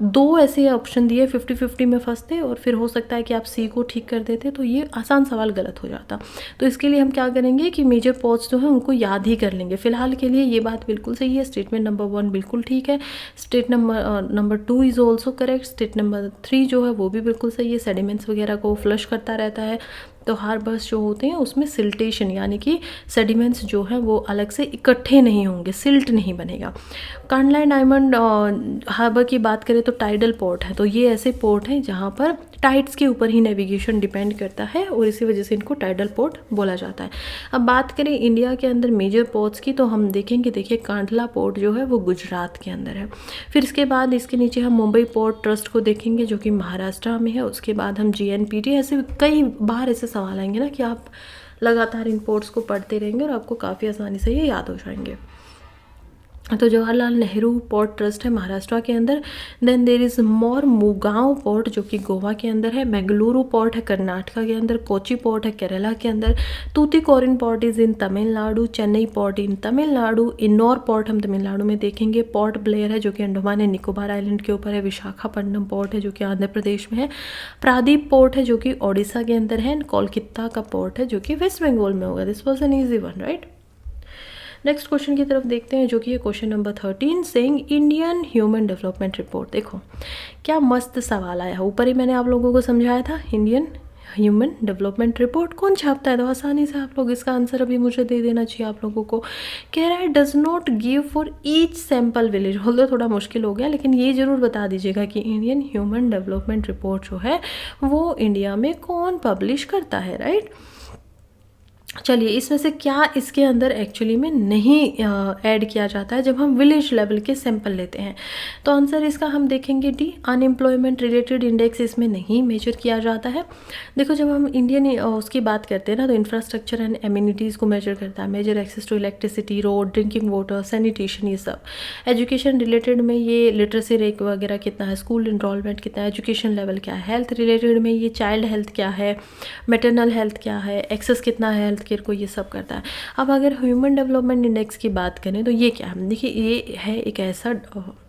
2 ऐसे ऑप्शन दिए, 50-50 में फंसते, और फिर हो सकता है कि आप सी को ठीक कर देते, तो ये आसान सवाल गलत हो जाता। तो इसके लिए हम क्या करेंगे कि मेजर पॉइंट्स जो हैं उनको याद ही कर लेंगे। फिलहाल के लिए ये बात बिल्कुल सही है, स्टेटमेंट नंबर 1 बिल्कुल ठीक है, statement number 2 is also correct, state number 3 जो है वो भी बिल्कुल सही है, सेडिमेंट्स वगैरह को फ्लश करता रहता है, तो हार्बर्स जो होते हैं उसमें सिल्टेशन यानी कि सेडिमेंट्स जो है वो अलग से इकट्ठे नहीं होंगे, सिल्ट नहीं बनेगा। कार्नलाइन डायमंड हार्बर की बात करें तो टाइडल पोर्ट है, तो ये ऐसे पोर्ट हैं जहाँ पर टाइड्स के ऊपर ही नेविगेशन डिपेंड करता है और इसी वजह से इनको टाइडल पोर्ट बोला जाता है। अब बात करें इंडिया के अंदर मेजर पोर्ट्स की, तो हम देखेंगे, देखिए कांडला पोर्ट जो है वो गुजरात के अंदर है। फिर इसके बाद इसके नीचे हम मुंबई पोर्ट ट्रस्ट को देखेंगे जो कि महाराष्ट्र में है। उसके बाद हम GNPT, ऐसे कई बार ऐसे सवाल आएंगे ना कि आप लगातार इन पोर्ट्स को पढ़ते रहेंगे और आपको काफ़ी आसानी से ये याद हो जाएंगे। तो जवाहरलाल नेहरू पोर्ट ट्रस्ट है महाराष्ट्र के अंदर। Then there is Mormugao port जो कि गोवा के अंदर है। बेंगलुरु पोर्ट है कर्नाटका के अंदर। कोची पोर्ट है केरला के अंदर। Tuticorin port is in Tamil Nadu. Chennai port in Tamil Nadu. Ennore port हम तमिलनाडु में देखेंगे। पोर्ट ब्लेयर है जो कि अंडमान एंड निकोबार आइलैंड के ऊपर है। विशाखापट्टनम पोर्ट है जो कि आंध्र प्रदेश में है। प्रादीप पोर्ट है जो कि ओडिशा के अंदर है। एंड कोलकाता का पोर्ट है जो कि वेस्ट बंगाल में होगा। This was an easy one, right. Next question की तरफ देखते हैं जो कि है question number 13, saying Indian human development report. देखो क्या मस्त सवाल आया, ऊपर ही मैंने आप लोगों को समझाया था। इंडियन ह्यूमन डेवलपमेंट रिपोर्ट कौन छापता है, तो आसानी से आप लोग इसका आंसर अभी मुझे दे देना चाहिए आप लोगों को। कह रहा है does not give for each sample village, बोलो थोड़ा मुश्किल हो गया, लेकिन ये ज़रूर बता दीजिएगा कि इंडियन ह्यूमन डेवलपमेंट रिपोर्ट जो है वो इंडिया में कौन पब्लिश करता है, राइट। चलिए इसमें से क्या इसके अंदर एक्चुअली में नहीं ऐड किया जाता है जब हम विलेज लेवल के सैंपल लेते हैं, तो आंसर इसका हम देखेंगे डी, अनएम्प्लॉयमेंट रिलेटेड इंडेक्स इसमें नहीं मेजर किया जाता है। देखो जब हम इंडियन उसकी बात करते हैं ना, तो इंफ्रास्ट्रक्चर एंड एम्यूनिटीज़ को मेजर करता है, measure access to electricity, road, drinking water, sanitation, ये सब। एजुकेशन रिलेटेड में ये लिटरेसी रेट वगैरह कितना है, स्कूल इनरोलमेंट कितना है, एजुकेशन लेवल क्या है। हेल्थ रिलेटेड में ये चाइल्ड हेल्थ क्या है, मैटरनल हेल्थ क्या है, एक्सेस कितना है हेल्थ केयर को, ये सब करता है। अब अगर ह्यूमन डेवलपमेंट इंडेक्स की बात करें तो ये क्या है, देखिए ये है एक ऐसा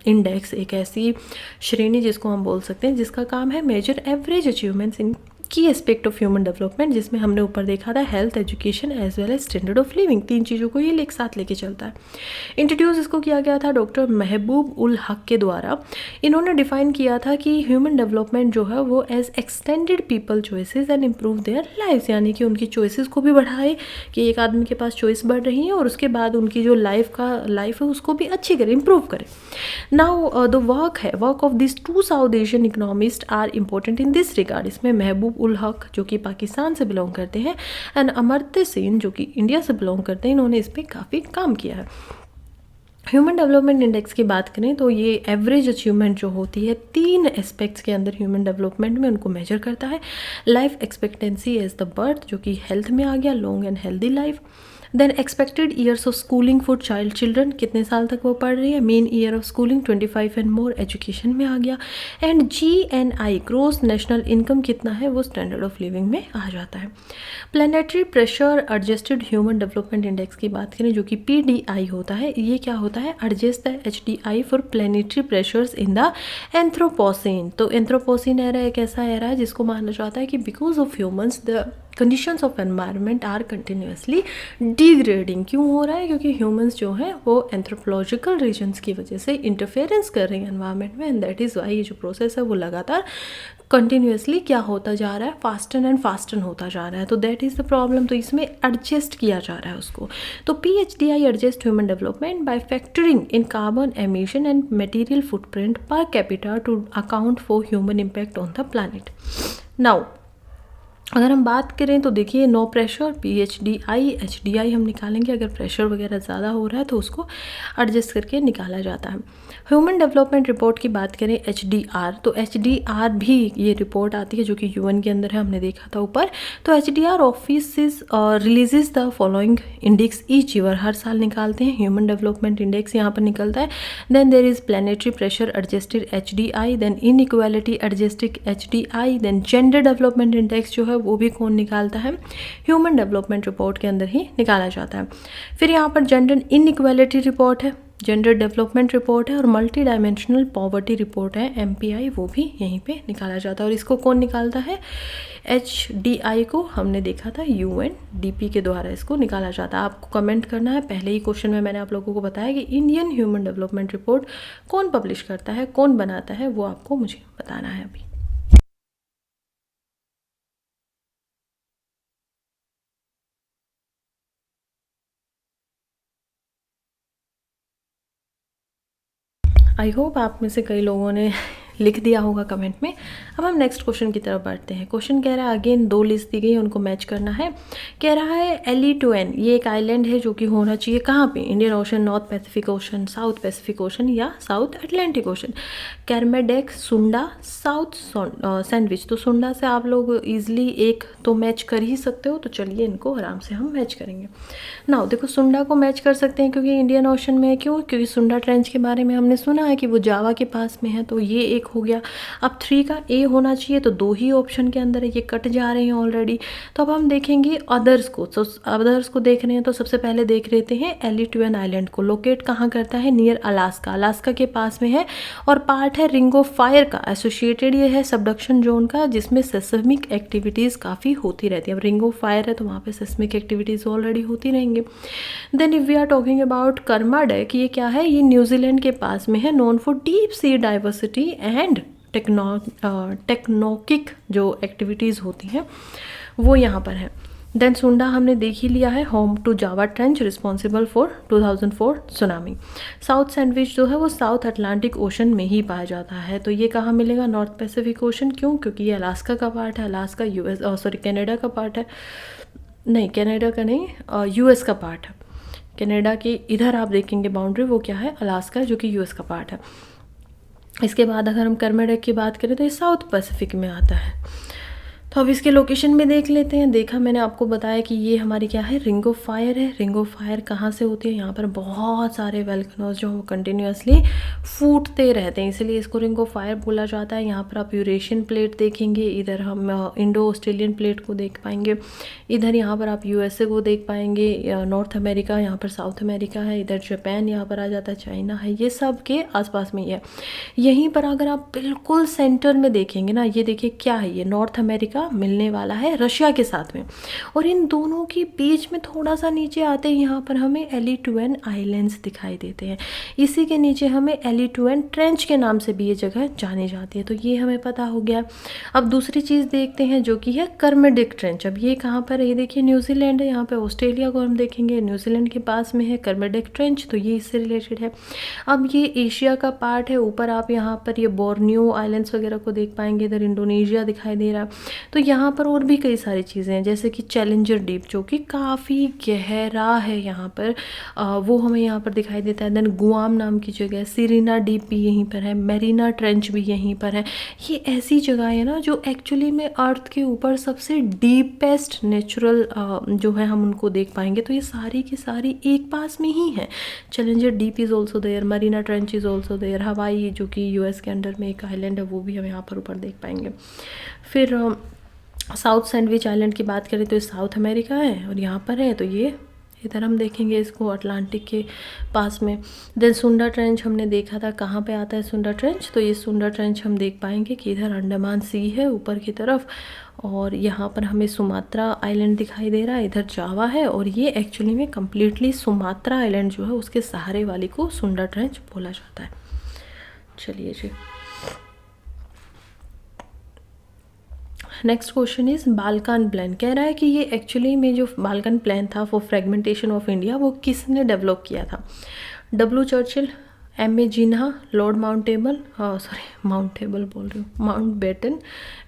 इंडेक्स, एक ऐसी श्रेणी जिसको हम बोल सकते हैं जिसका काम है मेजर एवरेज अचीवमेंट्स इन की एस्पेक्ट ऑफ ह्यूमन डेवलपमेंट, जिसमें हमने ऊपर देखा था health, education as well as standard of living, तीन चीज़ों को ये एक साथ लेके चलता है। इंट्रोड्यूस इसको किया गया था डॉक्टर महबूब उल हक के द्वारा। इन्होंने डिफाइन किया था कि ह्यूमन डेवलपमेंट जो है वो as extended people choices and improve their life, यानी कि उनकी चॉइसेस को भी बढ़ाए, कि एक आदमी के पास चॉइस बढ़ रही है और उसके बाद उनकी जो लाइफ है उसको भी अच्छी करे, इम्प्रूव करे। Now the work of this two South Asian economist are important in this regard. इसमें महबूब उल हक जो कि पाकिस्तान से बिलोंग करते हैं एंड अमर्त्य सेन जो कि इंडिया से बिलोंग करते हैं, इन्होंने इस पर काफ़ी काम किया है। ह्यूमन डेवलपमेंट इंडेक्स की बात करें तो ये एवरेज अचीवमेंट जो होती है तीन एस्पेक्ट्स के अंदर ह्यूमन डेवलपमेंट में उनको मेजर करता है। Life expectancy as the birth जो कि हेल्थ में आ गया, long and healthy life. Then expected years of schooling for child children, कितने साल तक वो पढ़ रही है, mean year of schooling 25 and more, education में आ गया। And GNI gross national income कितना है वो स्टैंडर्ड ऑफ लिविंग में आ जाता है। Planetary pressure adjusted human development index की बात करें जो कि PDI होता है, ये क्या होता है, adjust the HDI for planetary pressures in the anthropocene. तो एंथ्रोपोसीन एरा एक ऐसा एरा है जिसको माना जाता है कि because of humans the conditions of environment are continuously degrading. क्यों हो रहा है, क्योंकि ह्यूमंस जो हैं वो एंथ्रोपोलॉजिकल रीजन्स की वजह से इंटरफेरेंस कर रही हैं एनवायरनमेंट में, एंड दैट इज़ वाई ये जो प्रोसेस है वो लगातार कंटिन्यूसली क्या होता जा रहा है, फास्टन एंड फास्टन होता जा रहा है। तो दैट इज़ द प्रॉब्लम। तो इसमें एडजस्ट किया जा रहा है उसको। तो PHDI adjust human development by factoring in carbon emission and material footprint per capita to account for human impact on the planet. Now अगर हम बात करें तो देखिए नो प्रेशर PHDI HDI हम निकालेंगे, अगर प्रेशर वगैरह ज़्यादा हो रहा है तो उसको एडजस्ट करके निकाला जाता है। ह्यूमन डेवलपमेंट रिपोर्ट की बात करें HDR, तो HDR भी ये रिपोर्ट आती है जो कि UN के अंदर है, हमने देखा था ऊपर। तो HDR office releases the following index each year, हर साल निकालते हैं ह्यूमन डेवलपमेंट इंडेक्स यहाँ पर निकलता है। Then there is planetary pressure adjusted HDI, then inequality adjusted HDI, then gender development index जो है वो भी कौन निकालता है, ह्यूमन डेवलपमेंट रिपोर्ट के अंदर ही निकाला जाता है। फिर यहाँ पर जेंडर इनइक्वालिटी रिपोर्ट है, जेंडर डेवलपमेंट रिपोर्ट है, और मल्टी डायमेंशनल पॉवर्टी रिपोर्ट है MPI, वो भी यहीं पे निकाला जाता है। और इसको कौन निकालता है, HDI को हमने देखा था UNDP के द्वारा इसको निकाला जाता है। आपको कमेंट करना है, पहले ही क्वेश्चन में मैंने आप लोगों को बताया कि इंडियन ह्यूमन डेवलपमेंट रिपोर्ट कौन पब्लिश करता है, कौन बनाता है, वो आपको मुझे बताना है अभी। आई होप आप में से कई लोगों ने लिख दिया होगा कमेंट में। अब हम नेक्स्ट क्वेश्चन की तरफ बढ़ते हैं। क्वेश्चन कह रहा है, अगेन 2 लिस्ट दी गई है, उनको मैच करना है। कह रहा है LE2N ये एक आइलैंड है जो कि होना चाहिए कहाँ पे, Indian ocean, north Pacific ocean, south Pacific ocean या साउथ अटलांटिक ओशन। केरमेडेक, सुंडा, साउथ सैंडविच। तो सुंडा से आप लोग ईजिली एक तो मैच कर ही सकते हो, तो चलिए इनको आराम से हम मैच करेंगे। नाउ देखो, सुंडा को मैच कर सकते हैं क्योंकि इंडियन ओशन में है। क्यों? क्योंकि सुंडा ट्रेंच के बारे में हमने सुना है कि वो जावा के पास में है, तो ये एक हो गया। अब 3 का ए होना चाहिए, तो 2 ही ऑप्शन के अंदर है, ये कट जा रहे हैं ऑलरेडी। तो अब हम देखेंगे अदर्स को। तो अदर्स को देख रहे हैं तो सबसे पहले देख लेते हैं LE2N आइलैंड को। लोकेट कहाँ करता है? नियर अलास्का, अलास्का के पास में है, और पार्ट है रिंग ऑफ फायर का। एसोसिएटेड ये है सबडक्शन जोन का, जिसमें सेस्मिक एक्टिविटीज़ काफ़ी होती रहती है। अब रिंग ऑफ फायर है तो वहाँ पे सेस्मिक एक्टिविटीज़ ऑलरेडी होती रहेंगी। Then if we are talking about Kermadec, ये क्या है? ये न्यूजीलैंड के पास में है, known for deep sea diversity and tectonic जो एक्टिविटीज़ होती हैं वो यहाँ पर है। देन सुंडा हमने देख ही लिया है, home to Java trench, responsible for 2004 tsunami. South Sandwich जो है वो साउथ अटलांटिक ओशन में ही पाया जाता है, तो ये कहाँ मिलेगा? North Pacific ocean. क्यों? क्योंकि ये अलास्का का पार्ट है, अलास्का कनाडा का पार्ट है, नहीं कनाडा का नहीं, US का पार्ट है। कनाडा के इधर आप देखेंगे बाउंड्री, वो क्या है? अलास्का, जो कि US का पार्ट है। इसके बाद अगर हम कर्मेडेक की बात करें तो ये साउथ पैसिफिक में आता है। तो अब इसके लोकेशन में देख लेते हैं। देखा मैंने आपको बताया कि ये हमारी क्या है? रिंग ऑफ फायर है। रिंग ऑफ फायर कहाँ से होती है? यहाँ पर बहुत सारे वोल्केनोज जो वो कंटिन्यूसली फूटते रहते हैं, इसलिए इसको रिंग ऑफ फायर बोला जाता है। यहाँ पर आप यूरेशियन प्लेट देखेंगे, इधर हम इंडो ऑस्ट्रेलियन प्लेट को देख पाएंगे, इधर यहाँ पर आप USA को देख पाएंगे, नॉर्थ अमेरिका, यहाँ पर साउथ अमेरिका है, इधर जापान यहाँ पर आ जाता है, चाइना है, ये सब के आसपास में ही है। यहीं पर अगर आप बिल्कुल सेंटर में देखेंगे ना, ये देखिए क्या है, ये नॉर्थ अमेरिका मिलने वाला है रशिया के साथ में, और इन दोनों के बीच में थोड़ा सा नीचे आते हैं यहाँ पर हमें LE2N आइलैंड्स दिखाई देते हैं। इसी के नीचे हमें LE2N ट्रेंच के नाम से भी ये जगह जानी जाती है, तो ये हमें पता हो गया। अब दूसरी चीज़ देखते हैं जो कि है कर्मेडिक ट्रेंच। अब ये कहाँ पर है? ये देखिए न्यूजीलैंड है, यहाँ पे ऑस्ट्रेलिया को हम देखेंगे, न्यूजीलैंड के पास में है कर्मेडिक ट्रेंच, तो ये इससे रिलेटेड है। अब ये एशिया का पार्ट है, ऊपर आप यहाँ पर ये बोर्नियो आइलैंड्स वगैरह को देख पाएंगे, इधर इंडोनेशिया दिखाई दे रहा है। तो यहाँ पर और भी कई सारी चीज़ें हैं, जैसे कि चैलेंजर डीप जो कि काफ़ी गहरा है यहाँ पर, वो हमें यहाँ पर दिखाई देता है। देन गुआम नाम की जगह, सिरीना डीप भी यहीं पर है, मेरीना ट्रेंच भी यहीं पर है। ये ऐसी जगह है ना जो एक्चुअली में अर्थ के ऊपर सबसे डीपेस्ट नेचुरल जो है हम उनको देख पाएंगे, तो ये सारी की सारी एक पास में ही है। Challenger Deep is also there, Mariana trench is also there, Hawaii जो कि US के अंडर में एक आइलैंड है, वो भी हम यहाँ पर ऊपर देख पाएंगे। फिर साउथ सैंडविच आइलैंड की बात करें तो ये साउथ अमेरिका है और यहाँ पर है, तो ये इधर हम देखेंगे इसको अटलांटिक के पास में। देन सुंडा ट्रेंच हमने देखा था, कहाँ पे आता है सुंडा ट्रेंच? तो ये सुंडा ट्रेंच हम देख पाएंगे कि इधर अंडमान सी है ऊपर की तरफ, और यहाँ पर हमें सुमात्रा आइलैंड दिखाई दे रहा है, इधर जावा है, और ये एक्चुअली में कम्प्लीटली सुमात्रा आइलैंड जो है उसके सहारे वाली को सुंडा ट्रेंच बोला जाता है। चलिए जी, next question is Balkan plan. कह रहा है कि ये एक्चुअली में जो बाल्कन प्लान था फॉर फ्रेगमेंटेशन ऑफ इंडिया वो किसने डेवलप किया था? W Churchill, M.A. Jinnah, Lord mountable बोल रही हूँ, माउंटबेटन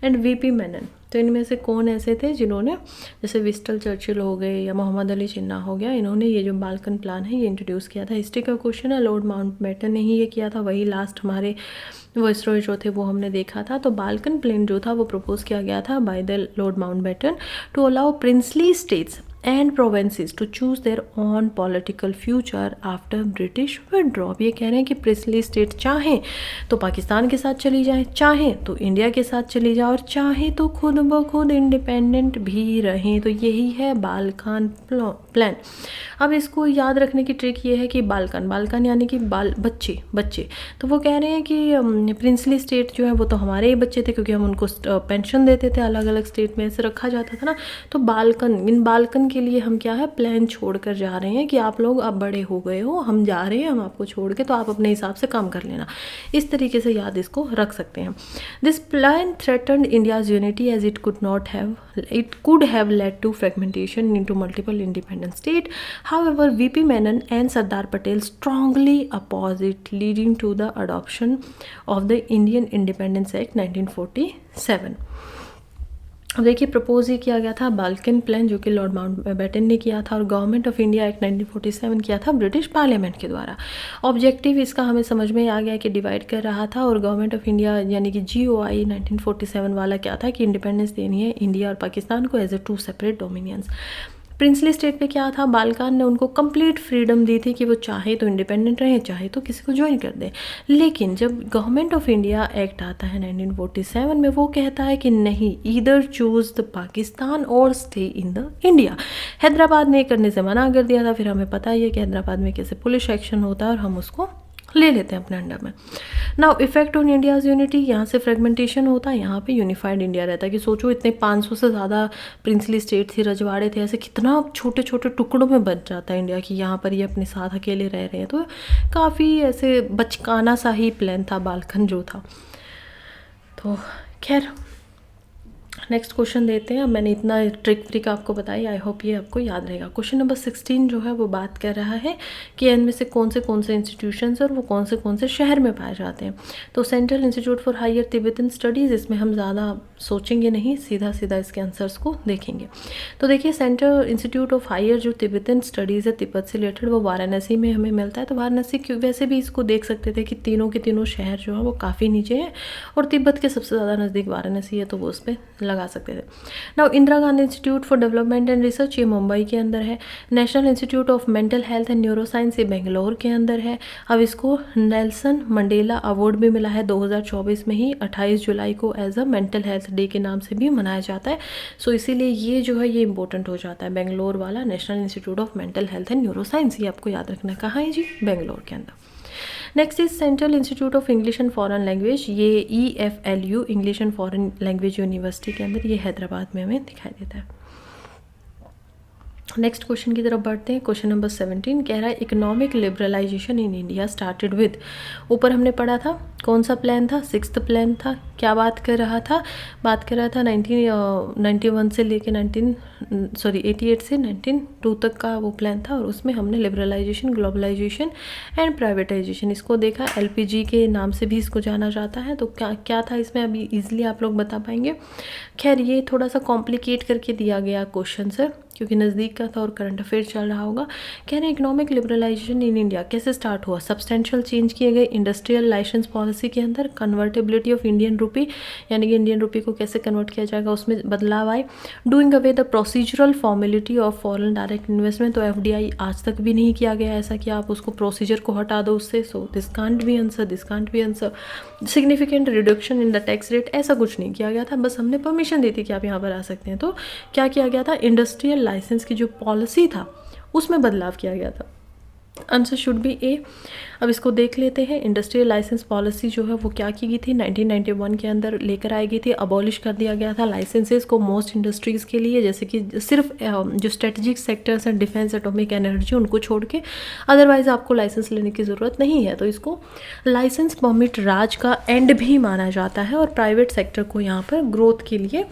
एंड V.P. मेनन। तो इनमें से कौन ऐसे थे जिन्होंने, जैसे विस्टल चर्चिल हो गए या मोहम्मद अली जिन्ना हो गया, इन्होंने ये जो बाल्कन प्लान है ये इंट्रोड्यूस किया था? हिस्ट्री का क्वेश्चन है, लॉर्ड माउंटबेटन ने ही ये किया था, वही लास्ट हमारे वाइसरॉय जो थे वो हमने देखा था। तो बाल्कन प्लान जो था वो प्रपोज किया गया था by the Lord Mountbatten to allow princely states and provinces to choose their own political future after British withdraw. ये कह रहे हैं कि प्रिंसली स्टेट चाहें तो पाकिस्तान के साथ चली जाएं, चाहें तो इंडिया के साथ चली जाए, और चाहें तो खुद ब खुद इंडिपेंडेंट भी रहें। तो यही है बाल्कन प्लान। अब इसको याद रखने की ट्रिक ये है कि बाल्कन यानी कि बच्चे। तो वो कह रहे हैं कि प्रिंसली स्टेट जो है वो तो हमारे ही बच्चे थे, क्योंकि हम उनको पेंशन देते थे, अलग अलग स्टेट में ऐसे रखा जाता था ना। तो इन बाल्कन के लिए हम क्या है प्लान छोड़ कर जा रहे हैं कि आप लोग अब बड़े हो गए हो, हम जा रहे हैं, हम आपको छोड़ के, तो आप अपने हिसाब से काम कर लेना। इस तरीके से याद इसको रख सकते हैं। This plan threatened India's unity as it could have led to fragmentation into multiple independent state. However VP Menon and Sardar Patel strongly oppose it, leading to the adoption of the Indian Independence Act 1947। अब देखिए प्रपोज ये किया गया था बाल्कन प्लान, जो कि लॉर्ड माउंटबेटन ने किया था, और गवर्नमेंट ऑफ इंडिया एक्ट 1947 किया था ब्रिटिश पार्लियामेंट के द्वारा। ऑब्जेक्टिव इसका हमें समझ में आ गया कि डिवाइड कर रहा था, और गवर्नमेंट ऑफ इंडिया यानी कि GOI 1947 वाला क्या था कि इंडिपेंडेंस देनी है इंडिया और पाकिस्तान को as a 2 separate dominions. Princely state पे क्या था, बालकान ने उनको कंप्लीट फ्रीडम दी थी कि वो चाहे तो इंडिपेंडेंट रहें, चाहे तो किसी को ज्वाइन कर दें। लेकिन जब गवर्नमेंट ऑफ इंडिया एक्ट आता है 1947 में, वो कहता है कि नहीं, ईदर चूज द पाकिस्तान और stay in the India. Hyderabad ने करने से मना कर दिया था। फिर हमें पता ही है कि हैदराबाद में कैसे पुलिस एक्शन होता है और हम उसको ले लेते हैं अपने अंडर में। Now effect on India's unity, यहाँ से फ्रेगमेंटेशन होता है, यहाँ पे यूनिफाइड इंडिया रहता है। कि सोचो इतने 500 से ज़्यादा प्रिंसली स्टेट थी, रजवाड़े थे, ऐसे कितना छोटे छोटे टुकड़ों में बच जाता है इंडिया कि यहाँ पर ये अपने साथ अकेले रह रहे हैं। तो काफ़ी ऐसे बचकाना सा ही प्लान था बालकन जो था। तो खैर नेक्स्ट क्वेश्चन देते हैं। अब मैंने इतना ट्रिक आपको बताई, आई होप ये आपको याद रहेगा। क्वेश्चन नंबर 16 जो है वो बात कर रहा है कि इनमें से कौन से इंस्टीट्यूशंस और वो कौन से शहर में पाए जाते हैं। तो central institute for higher Tibetan studies, इसमें हम ज़्यादा सोचेंगे नहीं, सीधा इसके आंसर्स को देखेंगे। तो देखिए सेंट्रल इंस्टीट्यूट ऑफ हायर जो तिब्बतन स्टडीज़ है तिब्बत से रिलेटेड, वो वाराणसी में हमें मिलता है। तो वाराणसी वैसे भी इसको देख सकते थे कि तीनों के तीनों शहर जो है वो काफ़ी नीचे हैं, और तिब्बत के सबसे ज़्यादा नज़दीक वाराणसी है, तो वो उस पर लगा सकते थे। Now Indira Gandhi institute for development and research, ये मुंबई के अंदर है। National institute of mental health and neuro science, ये बेंगलोर के अंदर है। अब इसको नेल्सन मंडेला अवार्ड भी मिला है 2024 में ही, 28 जुलाई को as a mental health day के नाम से भी मनाया जाता है। सो इसीलिए ये जो है ये इंपॉर्टेंट हो जाता है, बेंगलोर वाला national institute of mental health and neuro science, ये आपको याद रखना। कहाँ है जी? बेंगलोर के अंदर। Next is central institute of English and foreign language, ये EFLU English and foreign language university के अंदर, ये हैदराबाद में हमें दिखाई देता है। नेक्स्ट क्वेश्चन की तरफ बढ़ते हैं। क्वेश्चन नंबर 17 कह रहा है economic liberalisation in India started with, ऊपर हमने पढ़ा था कौन सा प्लान था, 6th प्लान था। क्या बात कर रहा था? बात कर रहा था 1991 से लेके 88 से 1992 तक का वो प्लान था, और उसमें हमने लिबरलाइजेशन, ग्लोबलाइजेशन एंड प्राइवेटाइजेशन इसको देखा। LPG के नाम से भी इसको जाना जाता है। तो क्या था इसमें, अभी ईजिली आप लोग बता पाएंगे। खैर ये थोड़ा सा कॉम्प्लिकेट करके दिया गया क्वेश्चन सर, क्योंकि नज़दीक का था और करंट अफेयर चल रहा होगा। कह रहे हैं इकोनॉमिक लिबरलाइजेशन इन इंडिया कैसे स्टार्ट हुआ? सब्सटेंशियल चेंज किए गए इंडस्ट्रियल लाइसेंस पॉलिसी के अंदर, कन्वर्टेबिलिटी ऑफ इंडियन रूपी यानी कि इंडियन रूपी को कैसे कन्वर्ट किया जाएगा उसमें बदलाव आए। Doing away the procedural formality of foreign direct investment, तो FDI आज तक भी नहीं किया गया ऐसा कि आप उसको प्रोसीजर को हटा दो उससे। So this can't be answer. Significant reduction in the tax rate, ऐसा कुछ नहीं किया गया था, बस हमने परमिशन दी थी कि आप यहाँ पर आ सकते हैं। तो क्या किया गया था? इंडस्ट्रियल लाइसेंस की जो पॉलिसी था उसमें बदलाव किया गया था। Answer should be A। अब इसको देख लेते हैं। इंडस्ट्रियल लाइसेंस पॉलिसी जो है वो क्या की गई थी, 1991 के अंदर लेकर आई गई थी। अबॉलिश कर दिया गया था लाइसेंसेस को मोस्ट इंडस्ट्रीज़ के लिए, जैसे कि सिर्फ जो स्ट्रेटेजिक सेक्टर्स हैं, डिफेंस, एटॉमिक एनर्जी, उनको छोड़ के अदरवाइज आपको लाइसेंस लेने की ज़रूरत नहीं है। तो इसको लाइसेंस परमिट राज का एंड भी माना जाता है, और प्राइवेट सेक्टर को यहाँ पर ग्रोथ के लिए